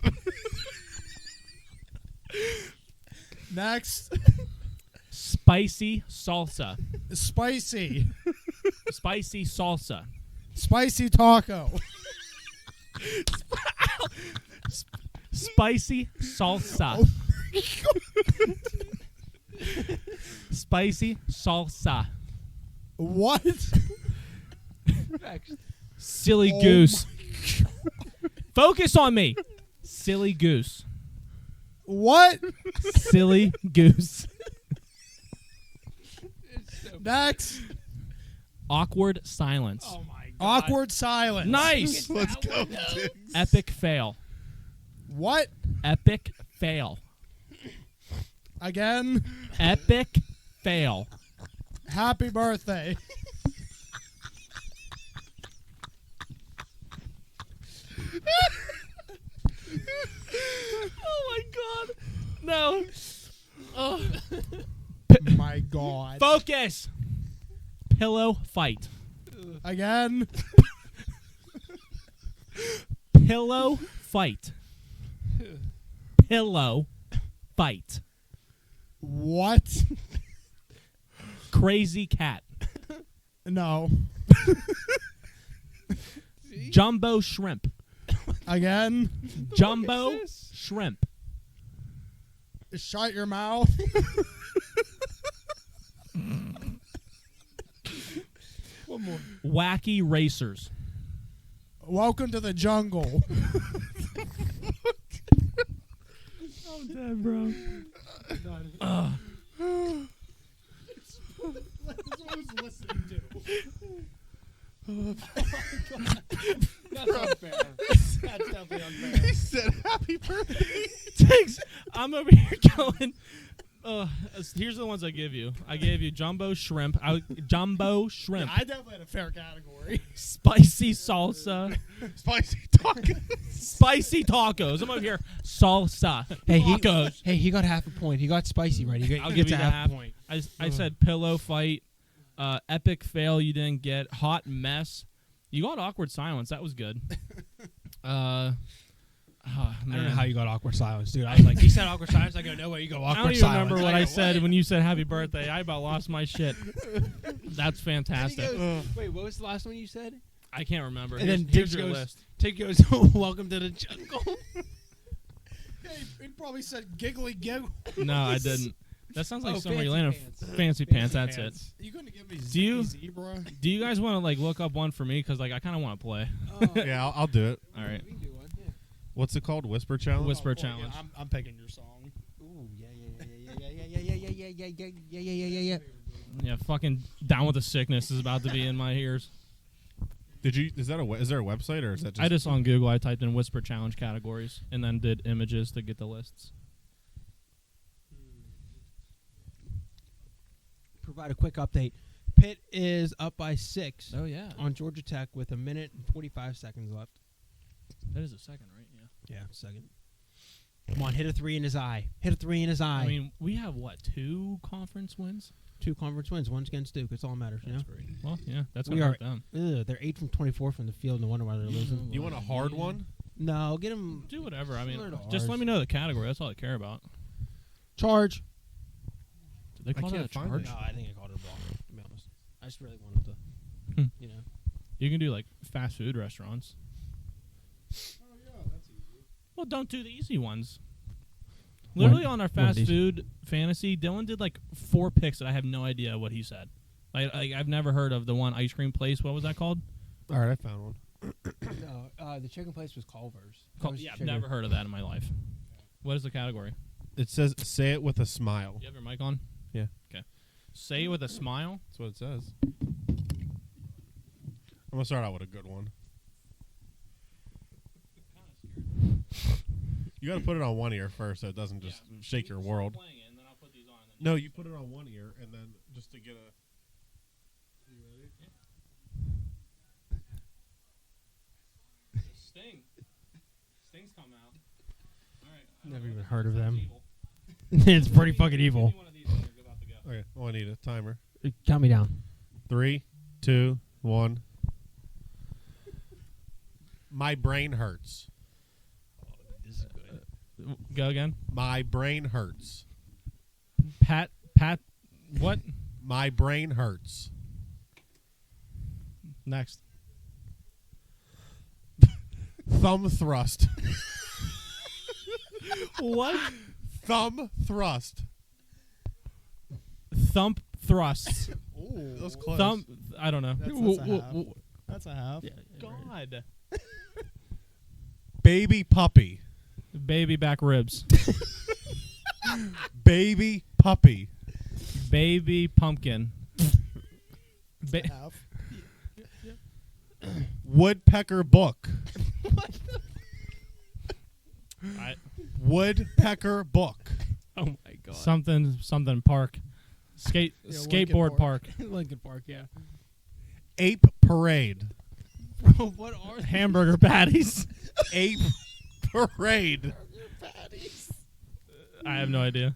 Next, Spicy salsa. spicy. Spicy salsa. Spicy taco. Spicy salsa. Spicy salsa. What? Next. Silly Oh goose. Focus on me. Silly goose. What? Silly goose. Next, Awkward silence. Oh my god. awkward silence. Nice. Let's go, Tiggs. Epic fail. What? Epic fail. Again? Epic fail. Happy birthday. Oh my god. No. Oh. My God. Focus. Pillow fight. Again? Pillow fight. Pillow fight. What? Crazy cat. No. Jumbo shrimp. Again? Jumbo shrimp. Shut your mouth. One more. Wacky racers. Welcome to the jungle. I'm dead, bro. That's unfair. That's definitely unfair. He said happy birthday. Tiggs, I'm over here going. Here's the ones I give you. I gave you jumbo shrimp. Jumbo shrimp. I definitely had a fair category. Spicy salsa. Spicy tacos. Spicy tacos. I'm over here. Salsa. Hey, Tacos. he got half a point. He got spicy right. I'll He give gets you a the half half. point. I said pillow fight. Epic fail you didn't get. Hot mess. You got awkward silence. That was good. I don't know how you got awkward silence, dude. I was like, he said awkward silence. I go, no way, you go awkward I don't even silence. remember what I go, said when you said happy birthday. I about lost my shit. That's fantastic. Wait, what was the last one you said? I can't remember. And then Here's Tiggs your goes- list. Tig goes, welcome to the jungle. He probably said giggly giggle. No, I didn't. That sounds like Oh, somewhere you fancy land pants. fancy pants. That's it. You couldn't give me Do you- zebra? Do you guys want to look up one for me? Because I kind of want to play. Yeah, I'll do it. All right. We can do one. Yeah. What's it called? Whisper challenge. Whisper Yeah, challenge. I'm picking your song. Ooh, yeah. Yeah, fucking down with the sickness is about to be in my ears. Did you? Is that is there a website or is that just? I just on Google I typed in whisper challenge categories and then did images to get the lists. Provide a quick update. Pitt is up by 6 Oh yeah, on Georgia Tech with a minute and 45 seconds left. that is a second, right? Yeah. Yeah, second. Come on, hit a 3 in his eye. Hit a 3 in his eye. I mean, we have what, 2 conference wins? 2 conference wins. One's against Duke. It's all that matters. You know? That's great. Well, yeah, that's We gonna are- hurt them. They're 8 from 24 from the field. No wonder why they're losing. You want a hard one? No, get him. Do whatever. I mean, Similar to just let ours. me know the category. That's all I care about. Charge. Did they call that a can't find charge? it. No, I think I called it a block, to be honest. I just really wanted to, Hmm. you know. You can do like fast food restaurants. Oh yeah, that's easy. Well, don't do the easy ones. Literally on our one of fast these. food fantasy, Dylan did like 4 picks that I have no idea what he said. Like I've never heard of the one ice cream place. What was that called? All right, I found one. No, the chicken place was Culver's. Yeah, I've never heard of that in my life. What is the category? It says, "Say it with a smile." You have your mic on? Yeah. Okay. Say it with a smile. That's what it says. I'm gonna start out with a good one. You gotta put it on one ear first, so it doesn't just shake your world. No, you put it on one ear, and then just to get a. You ready? Sting. Sting's come out. All right. Never even heard of them. It's pretty fucking evil. Okay. Oh, I need a timer. Count me down. 3, 2, 1. My brain hurts. Go again. My brain hurts. Pat. What? My brain hurts. Next. Thumb thrust. What? Thumb thrust. Thump thrusts. Ooh, That was close. Thump. I don't know. That's a half. God. Baby puppy. Baby back ribs. Baby puppy. Baby pumpkin. Half. Woodpecker book. Woodpecker book. Oh my god. Something park. Yeah, Skateboard Lincoln park. Lincoln Park, yeah. Ape parade. Bro, what are they? Hamburger patties. Ape parade. I have no idea.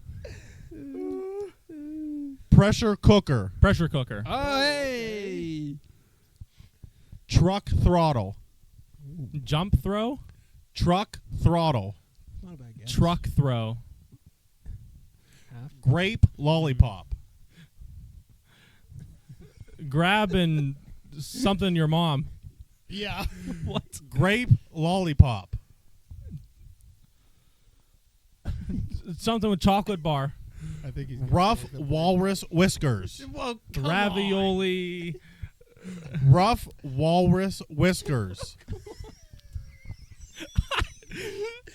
Pressure cooker. Pressure cooker. Oh, hey. Truck throttle. Jump throw. Truck throttle. Not a bad guess. Truck throw. Half. Grape lollipop. Grabbing something your mom. Yeah. What? Grape lollipop. Something with chocolate bar. I think he's Rough walrus whiskers. Well, Ravioli. Rough walrus whiskers.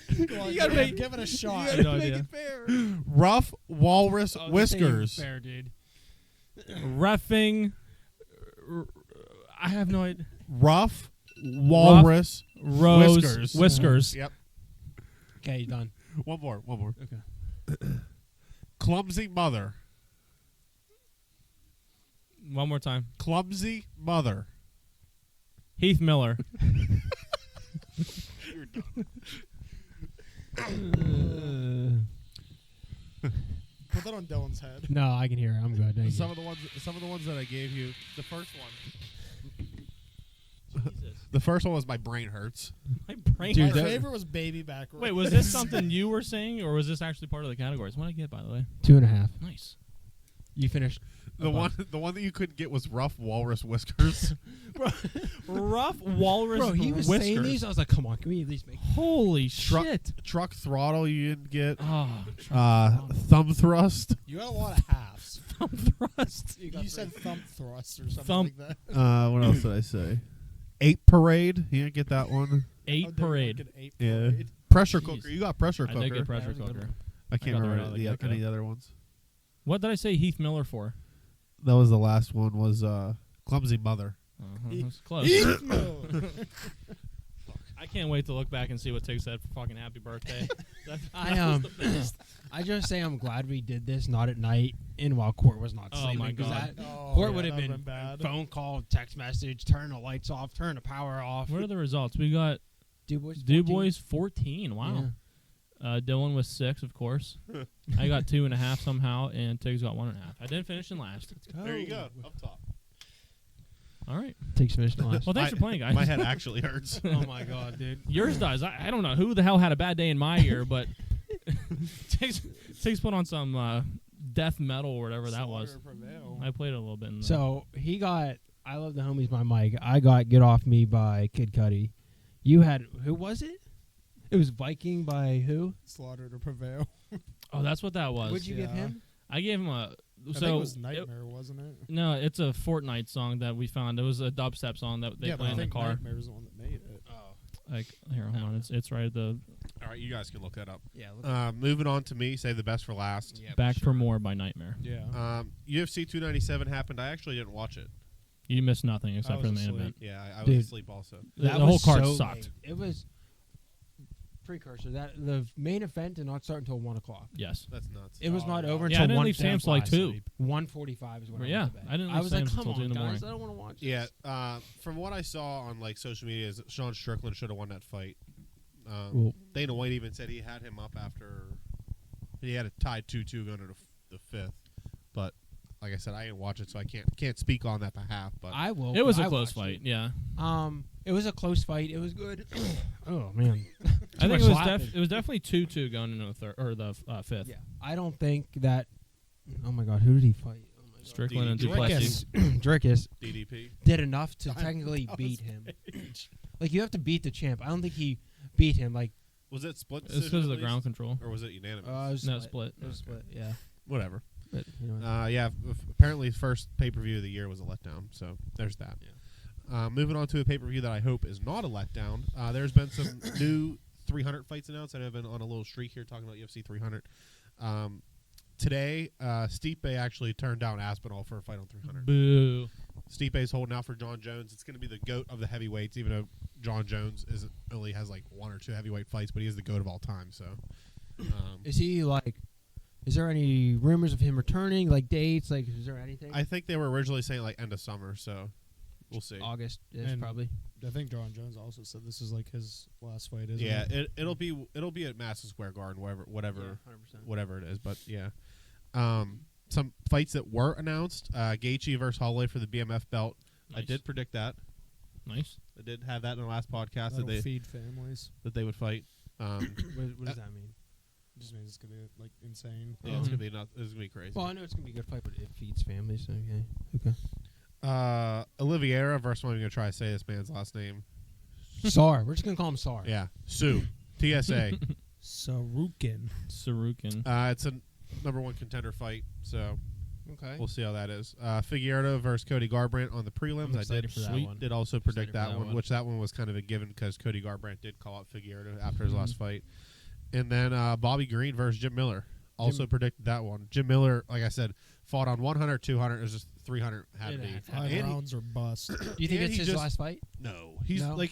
You gotta make- give it a shot. I have no idea. fair. Rough walrus whiskers. Fair, dude. Reffing. I have no idea. Rough walrus Rose. whiskers. Whiskers. Yep. Okay, done. One more. Okay. Clumsy mother. One more time. Clumsy mother. Heath Miller. Put that on Dylan's head. No, I can hear it. I'm good. Thank Some you. of the ones that I gave you. The first one. Jesus. The first one was my brain hurts. My brain. Dude, My that- favorite was baby back. Wait, was this something you were saying, or was this actually part of the categories? What did I get, by the way? 2.5. Nice. You finished. The one that you couldn't get was rough walrus whiskers. Rough walrus Bro, he was whiskers. saying these. I was like, come on, can we at least make Holy Truck- shit. Truck throttle you didn't get. Oh, Thumb thrust. You got a lot of halves. thumb thrust. You said thump thrust or something Thump. like that. What else did I say? Ape parade. You didn't get that one. Eight Oh, dude, parade. like an ape Yeah. parade. Pressure Jeez. cooker. You got pressure I cooker. did get pressure That was a good cooker. one. I can't I got the remember right any one. of the other ones. What did I say Heath Miller for? That was the last one. Was clumsy mother. That's close. I can't wait to look back and see what Tig said for fucking happy birthday. That was the best. I just say I'm glad we did this not at night in while Court was not Oh sleeping. my 'cause God. that Oh, Court yeah, would have that'd been bad. phone call, text message, turn the lights off, turn the power off. What are the results? We got Dubois? 14? Dubois 14. Wow. Yeah. Dylan was 6, of course. I got 2.5 somehow, and Tiggs got 1.5. I didn't finish in last. There you go, up top. All right. Takes finished last. Well, thanks for playing, guys. My head actually hurts. Oh my god, dude. Yours does. I don't know who the hell had a bad day in my ear, but Tiggs put on some death metal or whatever that was. Slaughter Prevail. I played it a little bit. So he got I Love the Homies by Mike. I got Get Off Me by Kid Cudi. You had who was it? It was Viking by who? Slaughter to Prevail. Oh, that's what that was. What'd you give Yeah. him? I gave him a. I think So it was Nightmare, wasn't it? no, it's a Fortnite song that we found. It was a dubstep song that they yeah, play but I in the think car. Nightmare was the one that made it. Oh. Like here, hold on. It's right at the All right, you guys can look that up. Yeah. Look Moving on to me, save the best for last. yeah, Back sure. for More by Nightmare. Yeah. UFC 297 happened. I actually didn't watch it. You missed nothing except for the was main asleep. event. Yeah, I Dude. was asleep also. The That whole was card so sucked. late. It was precursor. That the main event did not start until 1 o'clock. Yes. That's nuts. It was Oh, not yeah. over Yeah, I until didn't 1. leave Sam's till like 2. 1:45 is when Well, I yeah, went to bed. I didn't I leave was like, Sam's come until 2 in on, the guys, morning. I don't want to watch. Yeah, this. from what I saw on like social media, is Sean Strickland should have won that fight. Well- Dana White even said he had him up after he had it tied 2-2 going to the fifth. But like I said, I didn't watch it, so I can't speak on that behalf. But I will. It was I a close watched fight. it. Yeah. It was a close fight. It was good. Oh man. I think much it was laughing. it was definitely 2-2 going into the third or the fifth. Yeah. I don't think that. Oh my God, who did he fight? Oh my God. Strickland and Dricus. Duplessis. Dricus DDP. did enough to I technically was beat him. Like you have to beat the champ. I don't think he beat him. Like Was it split? It's decision because of at the ground least? control. Or was it unanimous? it was No, split. split. It was split. Yeah. Whatever. But you know. Apparently first pay-per-view of the year was a letdown, so there's that. Moving on to a pay-per-view that I hope is not a letdown. There's been some new 300 fights announced. I've been on a little streak here talking about UFC 300. Today, Stipe actually turned down Aspinall for a fight on 300. Boo. Stipe's holding out for John Jones. It's going to be the GOAT of the heavyweights, even though John Jones only has like 1 or 2 heavyweight fights, but he is the GOAT of all time. So, Is he like? Is there any rumors of him returning? Like dates? Like is there anything? I think they were originally saying like end of summer, so we'll see. August is And probably. I think John Jones also said this is like his last fight, isn't Yeah, it? it'll be at Madison Square Garden, whatever 100%. whatever it is. But yeah, some fights that were announced: Gaethje versus Holloway for the BMF belt. I Nice. did predict that. Nice. I did have that in the last podcast That'll that feed families. they would fight. What does that mean? It just means it's gonna be like insane. Yeah, it's gonna be nuts. It's gonna be crazy. Well, I know it's gonna be a good fight, but it feeds families. So okay. Oliveira versus I'm gonna try to say this man's last name. Sar. We're just gonna call him Sar. Yeah, Sue. TSA. Sarukin. Sarukin. It's a number 1 contender fight, so Okay. we'll see how that is. Figueiredo versus Cody Garbrandt on the prelims. I'm I excited did for that one. did also predict Excited for that that one, one. which that one was kind of a given because Cody Garbrandt did call out Figueiredo after his Mhm. last fight. And then Bobby Green versus Jim Miller. Also Jim- predicted that one. Jim Miller, like I said, fought on 100, 200. It was just 300 had to It be. had to. 5 And he- rounds or bust. Do you think and it's he his just- last fight? No, he's No? like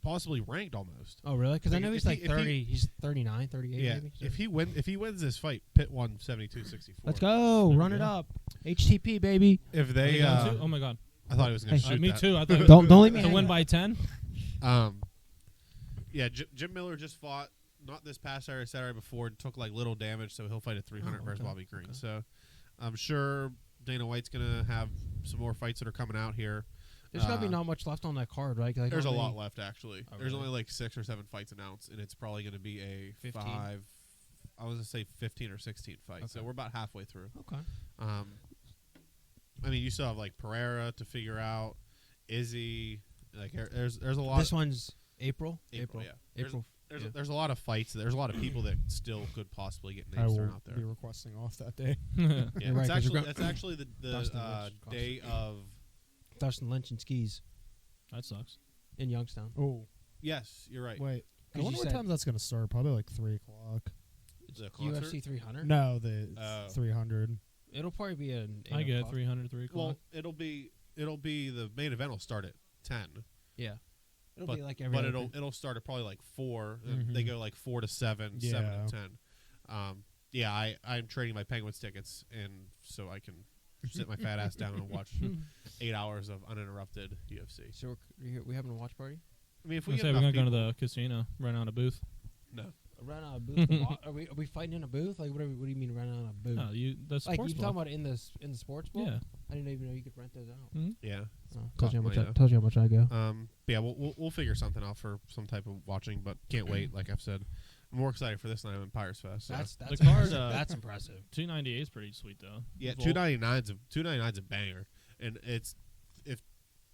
possibly ranked almost. Oh, really? Because I Like, know if he's he- like if he- 30. He's 39, 38 Yeah, maybe. So- if he wins this fight, Pitt won 72-64. Let's go. There we Run it go. up. HTP, baby. If Are they, you going to? Oh my god. I thought he was going to Hey. shoot Me that. too. I thought Don't leave me to hanging. win by 10. Yeah, Jim Miller just fought not this past Saturday before, and took like little damage, so he'll fight at 300 Oh, versus okay. Bobby Green. Okay. So I'm sure Dana White's gonna have some more fights that are coming out here. There's gotta be Uh, not much left on that card, right? Like, There's a only- lot left actually. Oh, There's really? only like 6 or 7 fights announced, and it's probably gonna be a 15? 5. I was gonna say 15 or 16 fights. So Okay. we're about halfway through. Okay. I mean, you still have like Pereira to figure out, Izzy. Like there's a lot. This one's April. Yeah. April. There's Yeah. there's a lot of fights. There's a lot of people that still could possibly get I names will thrown out there. be requesting off that day. Yeah, You're right, it's 'cause you're actually go- that's actually the Dustin Lynch cost day us. of. Dustin Lynch and skis That sucks. in Youngstown. Oh, Yes, you're right. wait. I 'Cause wonder you what said- time that's gonna start. Probably like 3:00. The concert? UFC 300. No, the Oh. 300. It'll probably be an. 8 I get o'clock. 300, 3 o'clock. Well, it'll be the main event will start at 10, Yeah. It'll but be like every. but other it'll start at probably like 4. And Mhm. they go like 4 to 7, 7 Yeah. to 10. yeah, I'm trading my Penguins tickets, and so I can sit my fat ass down and watch 8 hours of uninterrupted UFC. So we having a watch party? I mean, if We we get we're enough gonna go to people- the casino, rent out a booth. no, Run out a booth? Are we fighting in a booth? Like what do you mean run out a booth? No, the like sports you talking about in the sports book? Yeah. I didn't even know you could rent those out. Mm-hmm. yeah, Oh, Cost money, though. tells you how much I go. Yeah, we'll figure something out for some type of watching, but can't wait. Like I've said, I'm more excited for this than I am in Pirates Fest. So. That's The card, impressive. that's impressive. 298 is pretty sweet though. Yeah, Volk. 299's a banger, and it's if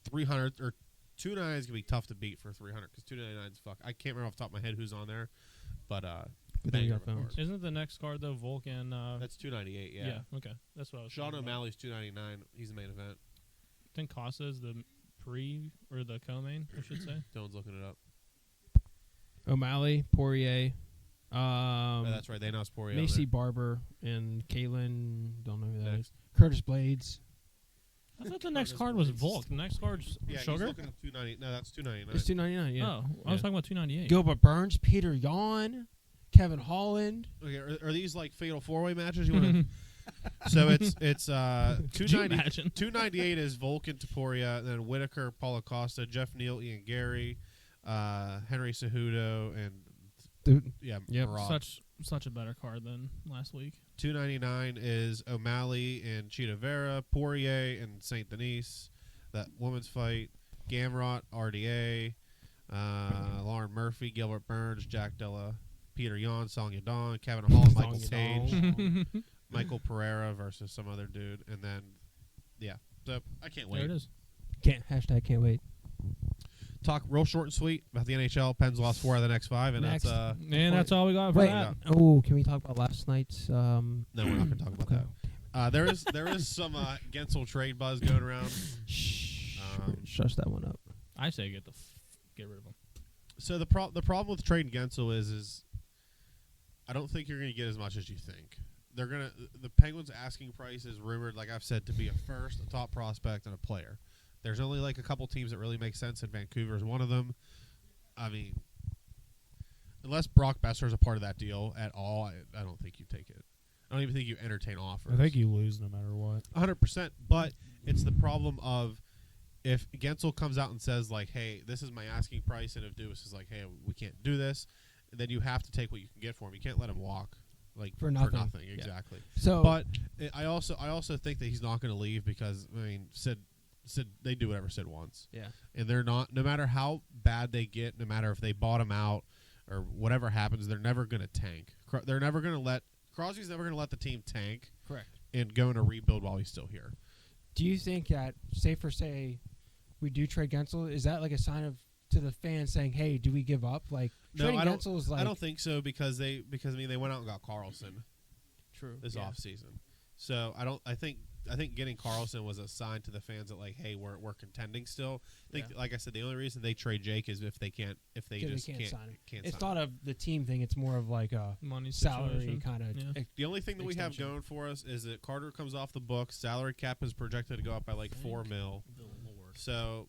300 or 299 is gonna be tough to beat for 300 because 299 is fuck. I can't remember off the top of my head who's on there, but Good thing you banger got of a phones. card. Isn't the next card though Volk and That's 298. Yeah. okay, that's what I was. Sean thinking about. O'Malley's 299. He's the main event. I think Costa is the pre or the co-main, I should say. Dylan's looking it up. O'Malley, Poirier, Oh, that's right. They announced Poirier. on Macy there. Barber, and Kalen. Don't know who that is. Next. Curtis Blades. I thought the next Curtis card was Blades. Volk. The next card's Yeah, he's Sugar. looking at 290. No, that's 299. It's 299. Yeah. Oh, I was talking about 298. Gilbert Burns, Peter Yan, Kevin Holland. Okay, are these like fatal four-way matches? You want to? So it's Could you 290. imagine? 298 is Volkan Taporia, and then Whitaker, Paulo Costa, Jeff Neal, Ian Gary, Henry Cejudo, and Dude. yeah, Yep. Marab. Such a better card than last week. 299 is O'Malley and Cheetah Vera, Poirier and Saint Denis, that women's fight, Gamrot, RDA, Lauren Murphy, Gilbert Burns, Jack Della, Peter Yan, Song Yadong, Kevin Hall, Michael Song Page, Yadong. Michael Pereira versus some other dude, and then yeah. So I can't wait. There it is. Can't wait. Talk real short and sweet about the NHL. Pens lost 4 out of the next 5, and Next. that's And that's all we got for Wait. that. Oh, can we talk about last night's? no, we're not going to talk about Okay. that. There is some Gensel trade buzz going around. Shh. Um, Shush that one up. I say get rid of them. So the problem with trading Gensel is I don't think you're going to get as much as you think. The Penguins' asking price is rumored, like I've said, to be a first, a top prospect, and a player. There's only like a couple teams that really make sense, and Vancouver is one of them. I mean, unless Brock Besser is a part of that deal at all, I don't think you take it. I don't even think you entertain offers. I think you lose no matter what. 100%. But it's the problem of if Gensel comes out and says like, "Hey, this is my asking price," and if Dubas is like, "Hey, we can't do this," then you have to take what you can get for him. You can't let him walk like For nothing. Yeah. Exactly. So, But I also think that he's not going to leave because I mean, Sid they do whatever Sid wants, yeah, and they're not. No matter how bad they get, no matter if they bought him out or whatever happens, they're never going to tank. They're never going to let Crosby's never going to let the team tank correct. and go into rebuild while he's still here. Do you think that, say, we do trade Gensel? Is that like a sign of to the fans saying, "Hey, do we give up?" Like No, trading I don't- Gensel is like I don't think so because I mean they went out and got Carlson true this yeah. off season. So I think getting Carlson was a sign to the fans that like, hey, we're contending still. I think Yeah. like I said, the only reason they trade Jake is if they Because just they can't sign him. can't It's sign not the team thing. It's more of like a Money salary situation. kind of. Yeah. The only thing that we have extension. going for us is that Carter comes off the books. Salary cap is projected to go up by like $4 million. So,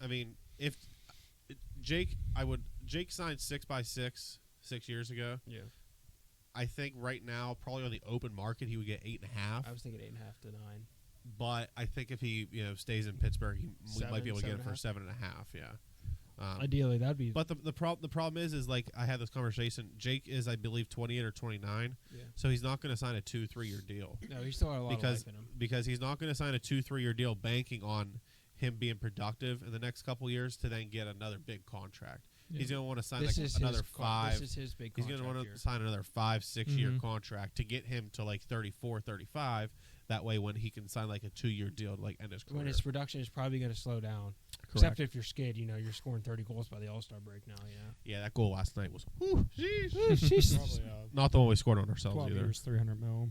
I mean, if Jake signed 6x6 6 years ago. Yeah, I think right now, probably on the open market, he would get 8.5. I was thinking 8.5 to 9. But I think if he stays in Pittsburgh, we might be able to get him for 7.5. 7.5. Yeah. Ideally, that'd be. But the problem is like I had this conversation. Jake is, I believe, 28 or 29, yeah. so he's not going to sign a 2-3 year deal No, he's still got a lot of life in him. because he's not going to sign a 2-3 year deal banking on him being productive in the next couple years to then get another big contract. Yeah. He's going to want to sign This like is another his 5. This is his big He's contract going to want year. to sign another 5-6 year Mhm. contract to get him to like 34, 35. That way, when he can sign like a 2-year deal to like end his career. When his production is probably going to slow down. Correct. Except if you're skid, you're scoring 30 goals by the All-Star break now, Yeah, that goal last night was sheesh. Probably Not the one we scored on ourselves 12 either. years, 300 mil.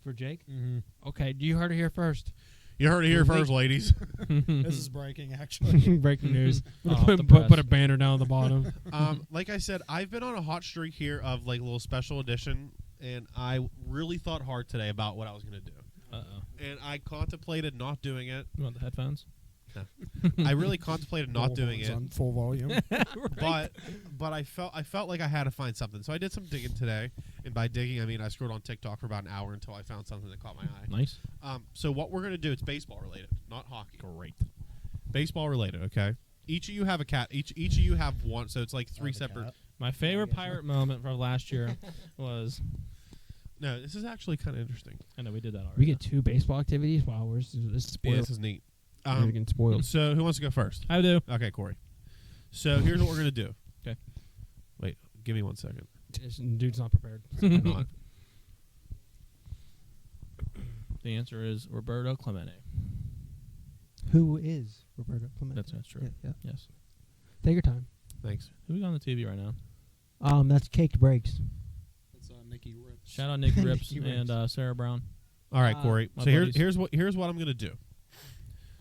For Jake? Mm-hmm. Okay, you heard it here first. You heard it here Well, first, ladies. This is breaking, actually. Breaking news. Off put, the put, press. put a banner down at the bottom. Like I said, I've been on a hot streak here of like little special edition, and I really thought hard today about what I was going to do. Uh-oh. And I contemplated not doing it. You want the headphones? I really contemplated not doing Bullhorns it, on full volume. but I felt like I had to find something. So I did some digging today, and by digging I mean I scrolled on TikTok for about an hour until I found something that caught my eye. Nice. So what we're gonna do? It's baseball related, not hockey. Great. Baseball related. Okay. Each of you have a cat. Each of you have one. So it's like three separate. My favorite guess so. pirate moment from last year was. No, this is actually kind of interesting. I know we did that already. We get 2 baseball activities. Wow, this is Yeah, spoiled. this is neat. We're getting spoiled. So who wants to go first? I do. Okay, Corey. So here's what we're gonna do. 'Kay. Wait, give me 1 second. This dude's not prepared. I'm not. The answer is Roberto Clemente. Who is Roberto Clemente? That's true. Yeah, yeah. Yes. Take your time. Thanks. Who's on the TV right now? That's Caked Breaks. That's Nikki Rips. Shout out Nick Rips Nicky and Sarah Brown. All right, Ah, Corey. my So buddies. here's what I'm gonna do.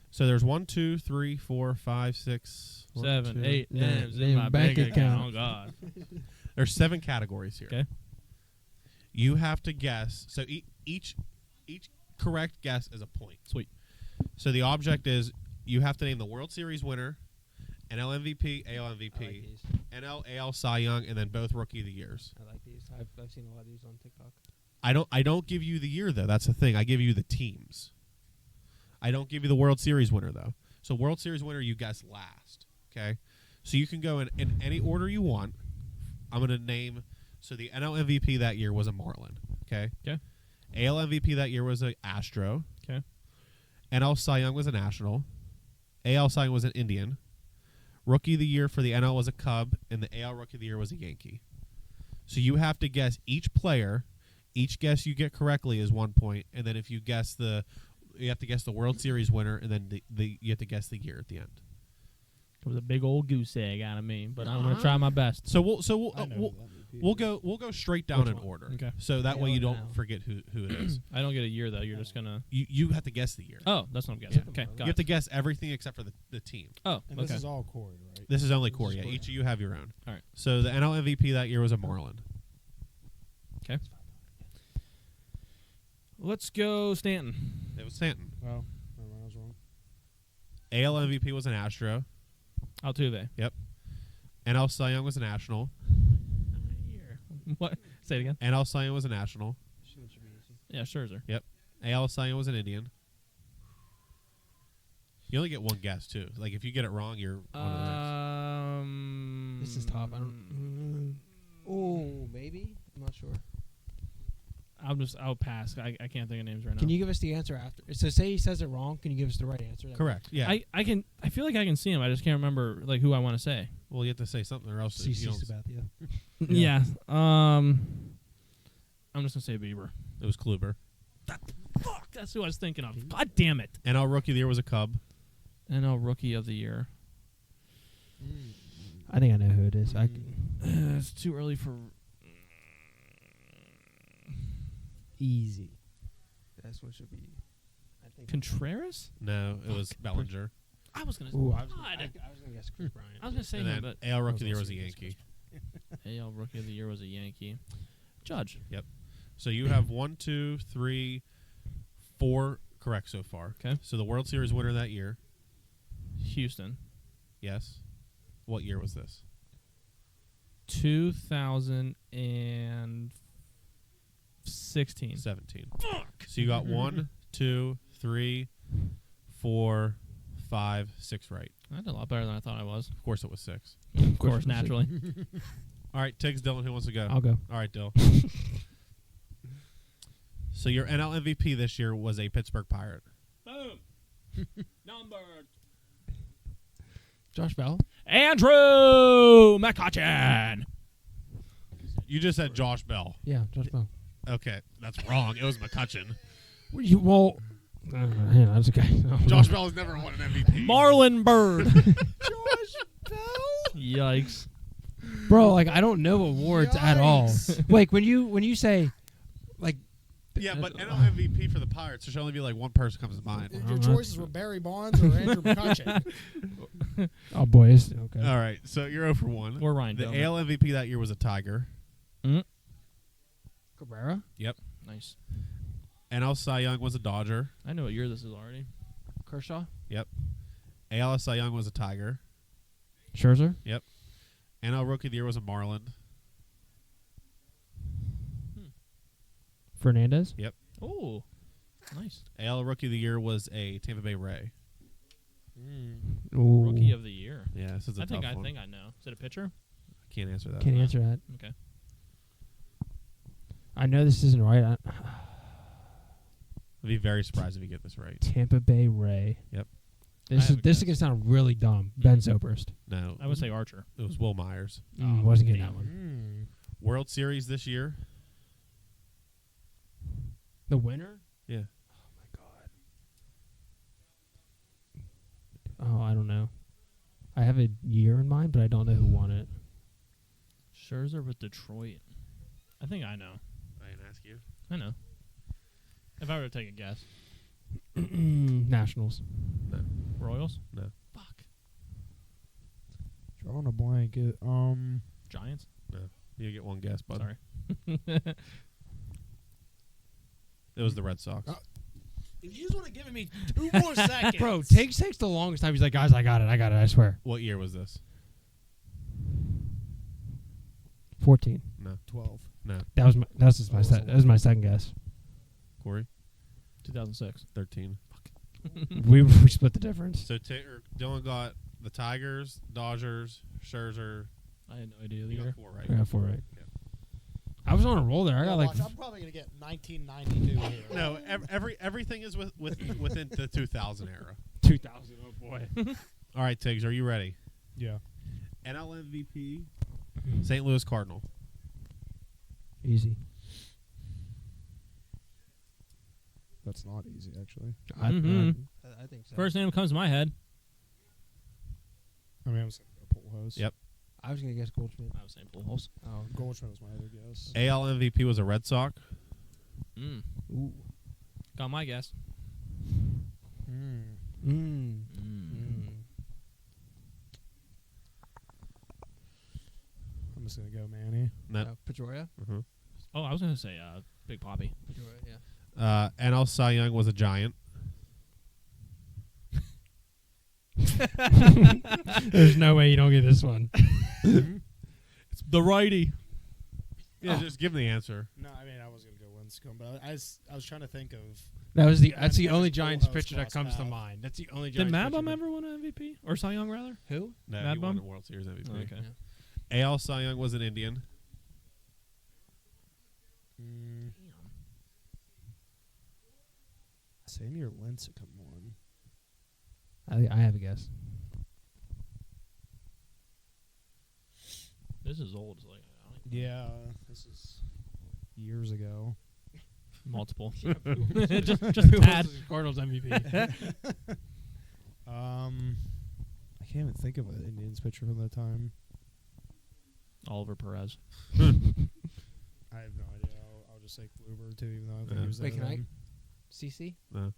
So there's 1, 2, 3, 4, 5, 6, 7, 8 yeah, names yeah, in my bank bank account. account. Oh God. There's 7 categories here. 'Kay. You have to guess. So each correct guess is a point. Sweet. So the object is you have to name the World Series winner, NL MVP, AL I like MVP, these. NL, AL Cy Young, and then both Rookie of the Years. I like these. I've seen a lot of these on TikTok. I don't give you the year though. That's the thing. I give you the teams. I don't give you the World Series winner though. So World Series winner you guess last. Okay? So you can go in any order you want. I'm gonna name so the NL MVP that year was a Marlin. Okay? Okay. AL MVP that year was a Astro. Okay. NL Cy Young was a National. AL Cy Young was an Indian. Rookie of the year for the NL was a Cub, and the AL Rookie of the year was a Yankee. So you have to guess each player. Each guess you get correctly is 1 point, and then if you guess you have to guess the World Series winner, and then you have to guess the year at the end. It was a big old goose egg out of me, but I'm gonna try my best. So we'll I know who that MVP we'll go straight down Which in one? order. Okay. So that way you AL don't forget who it is. I don't get a year though. You're just gonna. You have to guess the year. Oh, that's what I'm guessing. Yeah. Okay, You got have it. to guess everything except for the team. Oh, And okay. this is all Corey, right? This is only This is Corey. Yeah, Corey. each of you have your own. All right. So the NL MVP that year was a Marlin. Let's go, Stanton. It was Stanton. Well, I was wrong. AL MVP was an Astro. Altuve. NL Cy Young was a National. What? Say it again. NL Cy Young was a National. Yeah, Scherzer. AL Cy Young was an Indian. You only get one guess too. Like if you get it wrong, you're on to the next. This is tough. I don't. Oh, maybe. I'm not sure. I'll pass. I can't think of names right now. Can you give us the answer after? So say he says it wrong. Can you give us the right answer? Correct. Yeah. I feel like I can see him. I just can't remember like who I want to say. Well, you have to say something or else you CC don't. Sabathia. Yeah. I'm just gonna say Bieber. It was Kluber. Fuck, that's who I was thinking of. God damn it. NL Rookie of the Year was a Cub. NL Rookie of the Year. I think I know who it is. It's too early for. Easy. That's what should be. I think. Contreras? No, it was Bellinger. I was gonna. Ooh, God. I was gonna guess Chris Bryant. I was gonna say And him, then but AL Rookie of the Year I was was a also Yankee. AL Rookie of the Year was a Yankee. Judge. So you have 1, 2, 3, 4 correct so far. Okay. So the World Series winner that year. Houston. Yes. What year was this? 2016. 17. So you got 1, 2, 3, 4, 5, 6 right. I did a lot better than I thought I was. Of course it was 6. Of course, naturally. All right, Tiggs, Dylan, who wants to go? I'll go. All right, Dill. So your NL MVP this year was a Pittsburgh Pirate. Boom. Number. Josh Bell. Andrew McCutchen. You just said Josh Bell. Yeah, Josh Bell. Okay, that's wrong. It was McCutchen. Well, yeah, that's okay. Josh Bell has never won an MVP. Marlon Bird. Josh Bell? Yikes. Bro, like I don't know awards at all. Like when you say, like, Yeah, but NL MVP for the Pirates, there should only be like one person comes to mind. Your choices were Barry Bonds or Andrew McCutchen. oh boy, it's okay. All right, so you're 0 for 1. Or Ryan The Dillman. AL MVP that year was a Tiger. Cabrera. Nice. NL Cy Young was a Dodger. I know what year this is already. Kershaw. AL Cy Young was a Tiger. Scherzer. NL Rookie of the Year was a Marlin. Fernandez. Oh, nice. AL Rookie of the Year was a Tampa Bay Ray. Ooh. Rookie of the year. Yeah, this is a I tough think one. I know. Is it a pitcher? I can't answer that. Can't answer that. Okay. I know this isn't right. I'd be very surprised if you get this right. Tampa Bay Ray. Yep. This I have is a this is guess. gonna sound really dumb. Ben Zobrist. No, I would say Archer. it was Will Myers. Wasn't getting damn. that one. World Series this year. The winner? Yeah. Oh my god. Oh, I don't know. I have a year in mind, but I don't know who won it. Scherzer with Detroit. I think I know. I didn't ask you. I know. If I were to take a guess, Nationals. Royals. No. Fuck. Drawing a blanket. Giants. You get one guess, bud. Sorry. It was the Red Sox. If you just want to give me 2 more seconds, Bro, takes the longest time. He's like, guys, I got it, I swear. What year was this? 14. 12. No. That was my second guess. Corey? 2006. 13. we split the difference. So Dylan got the Tigers, Dodgers, Scherzer. I had no idea the You year. got 4 right. I got 4 right. Yeah. I was on a roll there. I got like Watch, I'm probably gonna get 1992 here. No, everything is within the 2000 era. 2000. Oh boy. All right, Tiggs, are you ready? Yeah. NL MVP, St. Louis Cardinal. Easy. That's not easy, actually. I think so. First name comes to my head. I mean, I was going to go Pujols. Yep. I was gonna guess Goldschmidt. I was saying Pujols. Oh. Goldschmidt was my other guess. AL MVP was a Red Sox. Ooh. Got my guess. I'm just going to go Manny. No. Pedroia. Oh, I was gonna say Big Poppy. Pedroia. Yeah. NL Cy Young was a Giant. There's no way you don't get this one. It's the righty. Yeah, just give me the answer. No, I mean, I was going to go Winscombe, but I was trying to think of... That's the That's only Full Giants House pitcher that cross comes to path. mind. That's the only Did Giants pitcher Mad Bum ever win an MVP or Cy Young rather? Who? No, Mad he won Bum? the World Series MVP. Oh, okay. AL Cy Young was an Indian. Samir Lincecum won. I have a guess. This is old. It's like I don't Yeah, this is years ago. multiple. Who just was bad. the Cardinals MVP? I can't even think of an Indians pitcher from that time. Oliver Perez. I have no idea. I'll just say Kluber too, even though I think he was Wait, there can I? then. CC? No.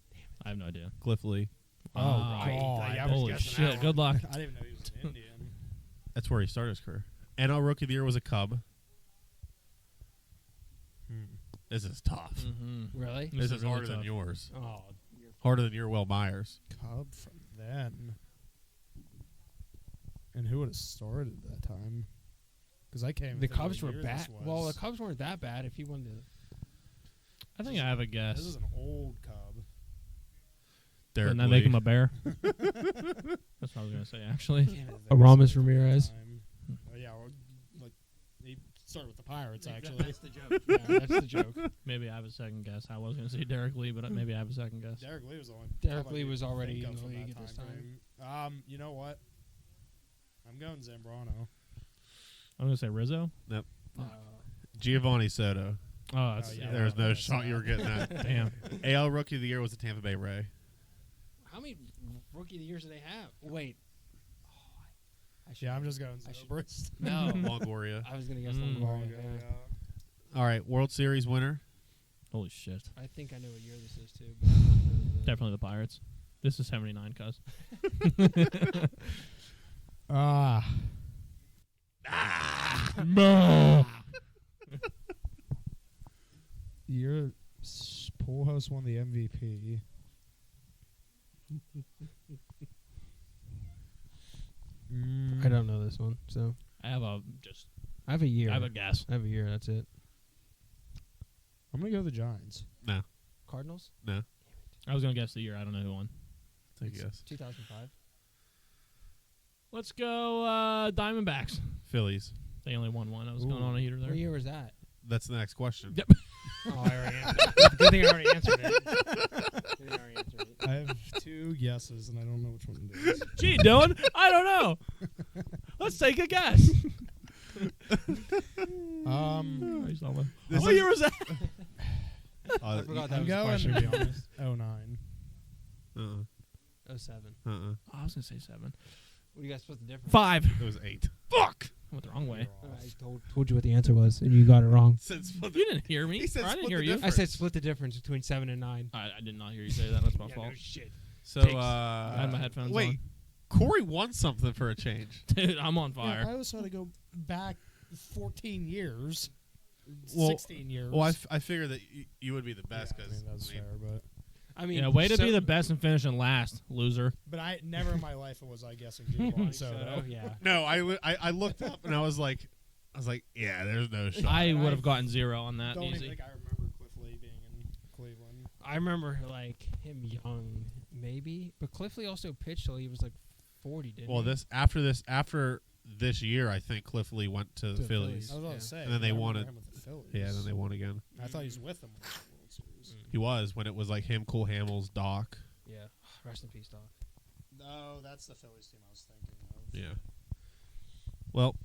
I have no idea. Cliff Lee. Oh, God. Yeah, I was holy guessing shit! that Good luck. I didn't even know he was an Indian. That's where he started his career. NL Rookie of the Year was a Cub. This is tough. Mm-hmm. Really? This is really harder than tough. yours. Oh. Harder than your Will Myers. Cub from then. And who would have started at that time? Because I can't even The think of Cubs what were year bad. this was. Well, the Cubs weren't that bad if he won the. I think I have a guess. This is an old Cub. Derek Doesn't that Lee. make him a bear? That's what I was gonna say. Actually, Aramis Ramirez. Yeah, like he started with the Pirates actually. the joke. Yeah, that's the joke. maybe I have a second guess. I was gonna say Derek Lee, but maybe I have a second guess. Derek Lee was the one. Derek Cub I Lee could was already think in of the from league that at this frame. You know what? I'm going Zambrano. I'm gonna say Rizzo. Giovanni Soto. Oh, that's yeah. There's no that's shot you were getting that. damn. AL Rookie of the Year was the Tampa Bay Ray. How many rookie of the years do they have? Wait. Yeah, I'm just going I should- Zobrist. No. Longoria. I was gonna guess Mm. Longoria. Yeah, Yeah. All right, World Series winner. Holy shit! I think I know what year this is too. Definitely the Pirates. This is 79, cuz. Your Pujols won the MVP. I don't know this one, so I have a I have a year. I have a guess. I have a year. That's it. I'm gonna go the Giants. No. Cardinals. No. I was gonna guess the year. I don't know who won. Take a guess. 2005. Let's go Diamondbacks. Phillies. They only won one. I was Ooh. going on a heater there. What year was that? That's the next question. Yep. Oh, I already answered. Good thing I already answered it. Good thing I already answered it. I have 2 guesses, and I don't know which one it is. Gee, Dylan, I don't know. Let's take a guess. This What is- year was that? I forgot that I'm was a going question, to be honest. 09. 07. Oh, I was gonna say 7. What do you guys split the difference? 5. It was 8. Fuck. I went the wrong way. I told you what the answer was, and you got it wrong. You didn't hear me. He said Or I didn't split hear the you. difference. I said split the difference between 7 and 9. I did not hear you say that. That's my Yeah, fault. no shit. So, Takes. I had my headphones wait, on. Corey won something for a change. Dude, I'm on fire. Yeah, I was trying to go back 14 years. Well- 16 years. Well, I figured that you would be the best Yeah, I because mean, that's fair, but I mean, Yeah, way to so- be the best and finishing last, loser. I never in my life was I guessing Giovanni Soto. yeah. no, I looked up and I was like, yeah, there's no shot. I would have gotten 0 on that Don't even easy. think I remember Cliff Lee being in Cleveland. I remember like him young, maybe, but Cliff Lee also pitched till he was like 40, didn't Well, he? after this year, I think Cliff Lee went to the the Phillies. Phillies. I was about Yeah. to say. And then they I remember wanted- him with the Phillies. Yeah, then they won again. I thought he was with them when they won the World Series. He was when it was like him, Cole Hamels, Doc. Yeah. Rest in peace, Doc. No, that's the Phillies team I was thinking of. Yeah. Well,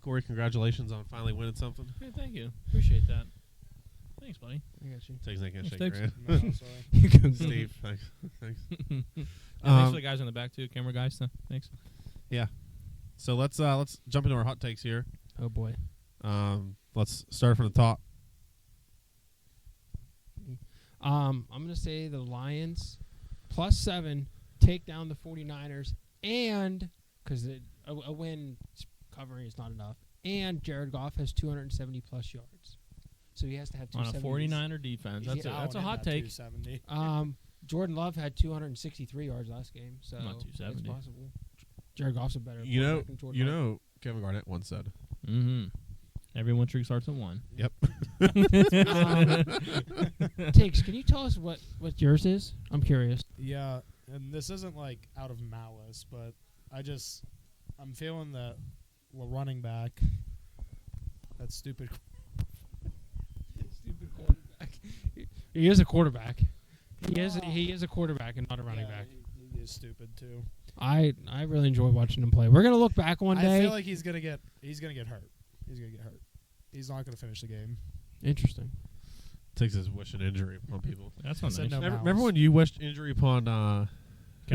Corey, congratulations on finally winning something. Hey, thank you. Appreciate that. Thanks, buddy. I got you. Tiggs ain't gonna shake Thanks. your No, hand. sorry. You go. Steve, thanks. Thanks. Yeah, thanks Um, for the guys in the back too, camera guys. So, thanks. So let's jump into our hot takes here. Oh boy. Let's start from the top. I'm gonna say the Lions +7 take down the 49ers, and because a win covering is not enough, and Jared Goff has 270 plus yards, so he has to have On a 270. 49er defense. That's Yeah, that's a hot take. 270. Jordan Love had 263 yards last game, so Not it's 270. possible. Jared Goff's a better. You know, quarterback than Jordan Love. Kevin Garnett once said. Mm-hmm. Every win streak starts at 1. Yep. Tiggs, can you tell us what yours is? I'm curious. Yeah, and this isn't like out of malice, but I'm feeling that running back. That stupid. Stupid quarterback. He is a quarterback. He is a quarterback and not a running Yeah, back. He is stupid too. I really enjoy watching him play. We're gonna look back one I day. feel like he's gonna get hurt. He's gonna get hurt. He's not gonna finish the game. Interesting. Tiggs is wishing injury upon people. That's I not said nice. no. Remember when you wished injury upon who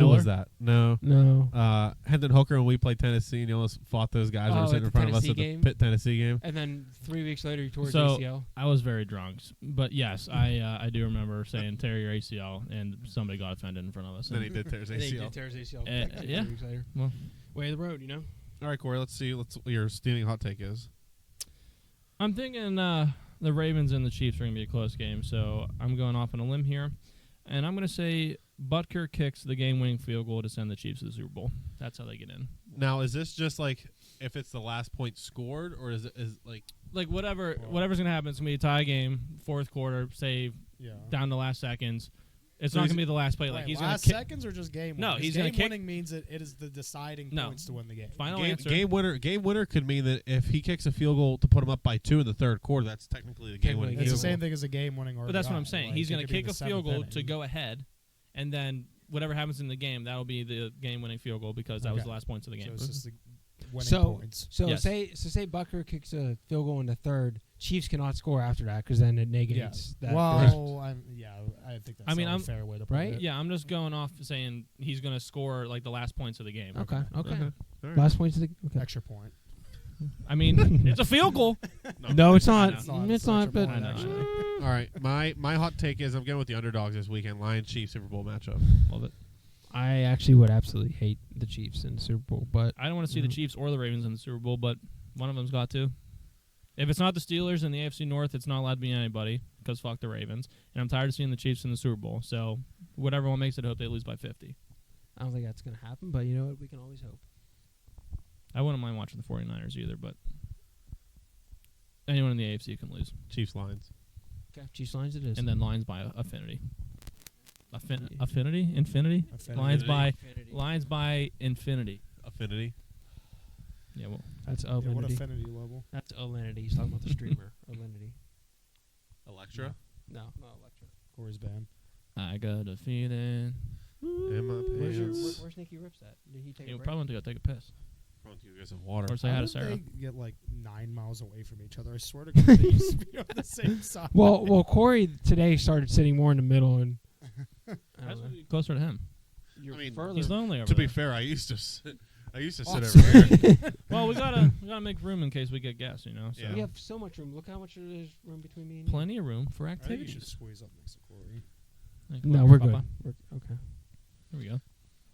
Keller? was that? No. No. Hendon Hooker when we played Tennessee and you almost fought those guys that Oh, were at sitting the in front of us Tennessee at the game? Pitt Tennessee game. And then 3 weeks later, he tore his So- ACL. I was very drunk, but yes, I do remember saying tear your ACL, and somebody got offended in front of us. Then he did tear his And then he ACL. did tear his ACL. Yeah. 3 weeks later. Well, Way of the road, you know. All right, Corey. Let's see. What your steaming hot take is. I'm thinking the Ravens and the Chiefs are going to be a close game, so I'm going off on a limb here, and I'm going to say Butker kicks the game-winning field goal to send the Chiefs to the Super Bowl. That's how they get in. Now, is this just like if it's the last point scored, or is like Like whatever's going to happen, it's going to be a tie game, fourth quarter, say Yeah. down to last seconds. It's So not he's- going to be the last play. Wait, Like he's going last to kick. seconds or just game? No, winning? he's 'Cause gonna game kick- winning means that it is the deciding No. points to win the game. Final game, answer. game winner? Game winner could mean that if he kicks a field goal to put him up by 2 in the third quarter, that's technically the game winning. Game-winning It's the field same thing as a game winning or. But that's what I'm saying. He's going to kick a field goal to go. go ahead, and then whatever happens in the game, that'll be the game-winning field goal because that was Okay. the last points of the So game. it's just the winning So- points. So Yes. say Butker kicks a field goal in the third. Chiefs cannot score after that because then it negates that. Well, I think that's I mean, a I'm- fair way to put right? it. Yeah, I'm just going off saying he's going to score like the last points of the game. Okay. Okay. All right. Last points of the. Okay. Extra point. I mean, it's a field goal. No, it's not. It's not. It's It's not. extra But point, I know. actually. All right. My hot take is I'm going with the underdogs this weekend. Lions Chiefs Super Bowl matchup. Love it. I actually would absolutely hate the Chiefs in the Super Bowl, but I don't want to see the Mhm. Chiefs or the Ravens in the Super Bowl, but one of them's got to. If it's not the Steelers in the AFC North, it's not allowed to be anybody because fuck the Ravens. And I'm tired of seeing the Chiefs in the Super Bowl. So whatever one makes it, hope they lose by 50. I don't think that's going to happen. But you know what? We can always hope. I wouldn't mind watching the 49ers either, but anyone in the AFC can lose. Chiefs Lions. Okay, Chiefs Lions it is. And then Lions by affinity. Affinity? Infinity? Affinity. Lions by Infinity. Lions by infinity. Affinity. Yeah, well, That's Yeah, what Alinity. affinity level? That's Alinity. He's talking about the streamer. Alinity. Electra. No, not Electra. Corey's band. I got a feeling. In my Where's, pants. where's Nicky Rips at? Did he take You a break? probably went to go take a piss. Why don't you get some water? Or say How hi to did Sarah. they get like 9 miles away from each other? I swear to God, they used to be on the same side. Well, Corey today started sitting more in the middle, and I That's don't know. closer to him. You're I mean, further. He's lonely over To be there. fair, I used to sit off over here. Well, we gotta make room in case we get guests, you know. So Yeah. We have so much room. Look how much there is room between me and you. plenty of room for I think you should activities. squeeze up next to Corey. Like, No, come we're on, good. Papa. We're, okay. Here we go.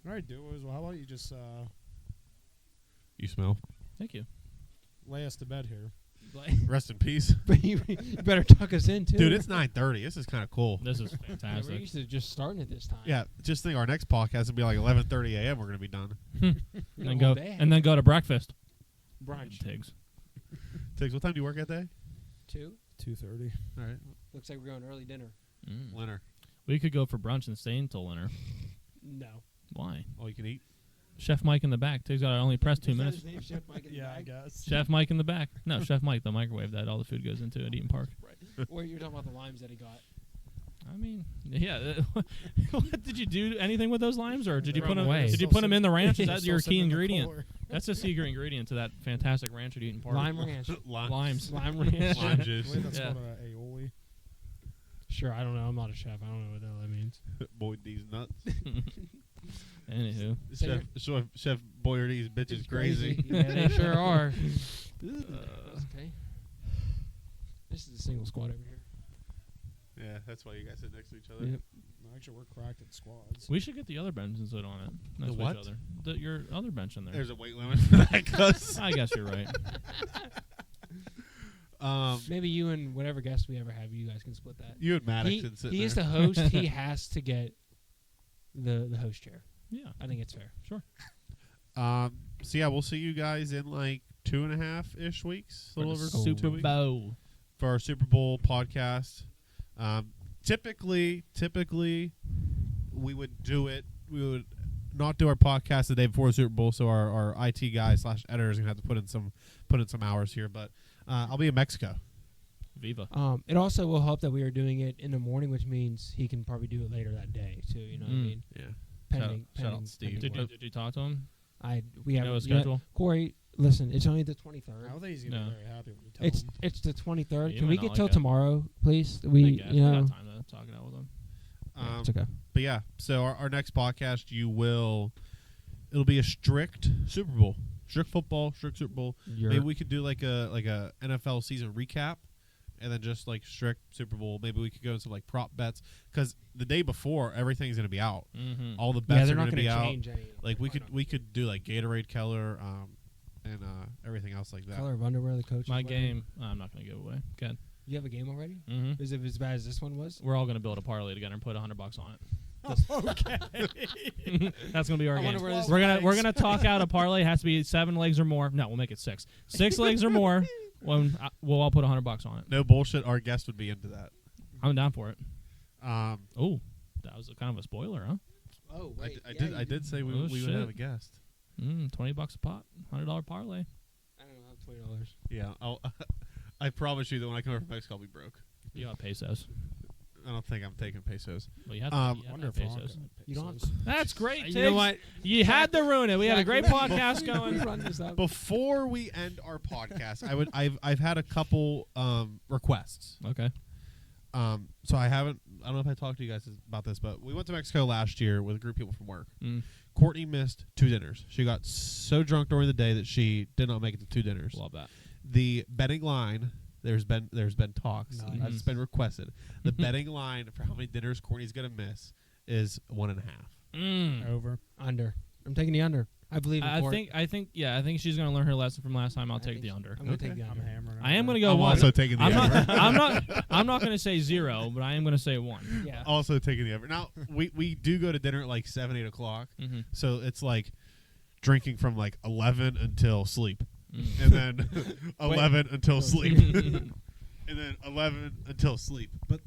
All right, dudes. Well, how about you just You smell. Thank you. lay us to bed here? Rest in peace, But you better tuck us in too, dude. It's 9:30. This is kind of cool. This is Yeah, we're fantastic. used to just starting at this time. Yeah, just think our next podcast will be like 11:30 a.m. We're gonna be done. and The then whole go day. and then go to breakfast. brunch. Tiggs. Tiggs, what time do you work that day? 2. 2:30. All right, Looks like we're going early dinner. Leonard. We could go for brunch and stay until dinner. No. Why? All you can eat. Chef Mike in the back. Tiggs got to only press 2 Is that minutes. his name, Chef Mike in the Yeah, I bag? guess. Chef Mike in the back. No, Chef Mike, the microwave that all the food goes into at Eaton Park. Or you're talking about the limes that he got. I mean, yeah. What did you do? Anything with those limes, or did you Throw put 'em them? away. Did you Still put them in the ranch? Is Still that your sitting key in the ingredient? cooler. That's the secret ingredient to that fantastic ranch at Eaton Park. Lime ranch. Limes. Lime ranch. Lime juice. Wait, that's Yeah. called aioli. Sure, I don't know. I'm not a chef. I don't know what the hell that means. Boyd these nuts. Anywho, Chef Boyd these bitches crazy. Yeah, they sure are. Okay. This is a single squad over here. Yeah, that's why you guys sit next to each other. Yep. No, actually, we're cracked at squads. we should get the other bench and sit on it next to what? each other. Your other bench in there. There's a weight limit for that, cuz. I guess you're right. Maybe you and whatever guest we ever have, you guys can split that. You and Maddox can sit he is there. the host. He has to get the host chair. Yeah. I think it's fair. Sure. So yeah, we'll see you guys in like 2.5-ish weeks, a little over Super 2 weeks Bowl. for our Super Bowl podcast. Typically, we would do it. We would not do our podcast the day before the Super Bowl, so our IT guys / editors are gonna have to put in some hours here. But I'll be in Mexico. Viva. It also will help that we are doing it in the morning, which means he can probably do it later that day too. You know what I mean? Yeah. Pending, Shout out pending, Steve. pending work. Did you talk to him? We You have know his you know- schedule? Corey, listen, it's only the I 23rd. don't think he's gonna No. be very happy when you tell It's him. it's the 23rd. You Can might we not get like till it. tomorrow, please? I We guess. you know. got time to talk it out with him. Yeah, it's okay. But yeah, so our next podcast, it'll be a strict Super Bowl, strict football, strict Super Bowl. Maybe we could do like a NFL season recap, and then just like strict Super Bowl. Maybe we could go into some like prop bets because the day before everything's gonna be out. Mm-hmm. All the Yeah, bets they're are not gonna going be to out. change any. Like we could do like Gatorade Keller, and everything else like that. color of underwear the coach. My is wearing. game. I'm not going to give away. Good. You have a game already? Mm-hmm. Is it as bad as this one was? We're all going to build a parlay together and put $100 on Okay. it. That's going to be our I game. wonder where this We're gonna talk out a parlay. It has to be 7 legs or more. No, we'll make it 6. 6 legs or more. We'll all put $100 on it. No bullshit. Our guest would be into that. I'm down for it. Um, Oh, that was kind of a spoiler, huh? Oh, wait. I did say we Oh, would shit. have a guest. $20 a pop. $100 parlay. I don't know. $20. Yeah, I promise you that when I come over from Mexico, I'll be broke. You got pesos. I don't think I'm taking pesos. Well, you have Um, to, you have Wonder to if have Franco pesos. had You don't pesos. That's great. You know what? You had to ruin it. We had a great podcast We going. run this up. Before we end our podcast, I've had a couple requests. Okay. So I don't know if I talked to you guys about this, but we went to Mexico last year with a group of people from work. Mm. Courtney missed 2 dinners. She got so drunk during the day that she did not make it to 2 dinners. Love that. The betting line, there's been talks. Nice. That's been requested. The betting line for how many dinners Courtney's gonna miss is 1.5. Mm. Over. Under. I'm taking the under. I believe in I Court. think she's gonna learn her lesson from last time. I'll I take think the so. under. I'm going to Okay. take the I'm under. hammering. I am gonna go I'm 1. also taking the I'm over. not. I'm not gonna say 0, but I am gonna say 1. Yeah. Also taking the over. Now we do go to dinner at like 7-8 o'clock. Mm-hmm. So it's like drinking from like 11 until sleep, Mm. and then 11 until sleep, and then 11 until sleep. But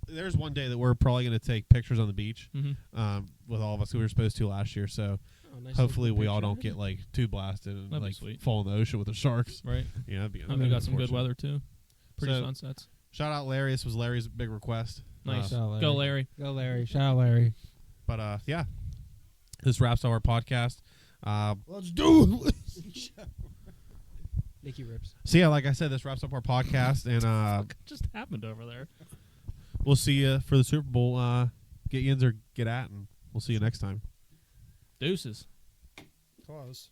there's one day that we're probably going to take pictures on the beach Mhm. with all of us. We were supposed to last year, so Oh, nice hopefully little we all picture. don't get like too blasted and That'd be like sweet. fall in the ocean with the sharks. Right. Yeah, that'd be. And we got some good unfortunate. weather too. Pretty So- sunsets. Shout out Larry. This was Larry's big request. Nice. Shout out Go Larry. Go Larry. Shout out Larry. But yeah, this wraps up our podcast. Let's do it. Nikki rips. So yeah, like I said, this wraps up our podcast, and What just happened over there? we'll see you for the Super Bowl. Get yins or get at, and we'll see you next time. Deuces. Close.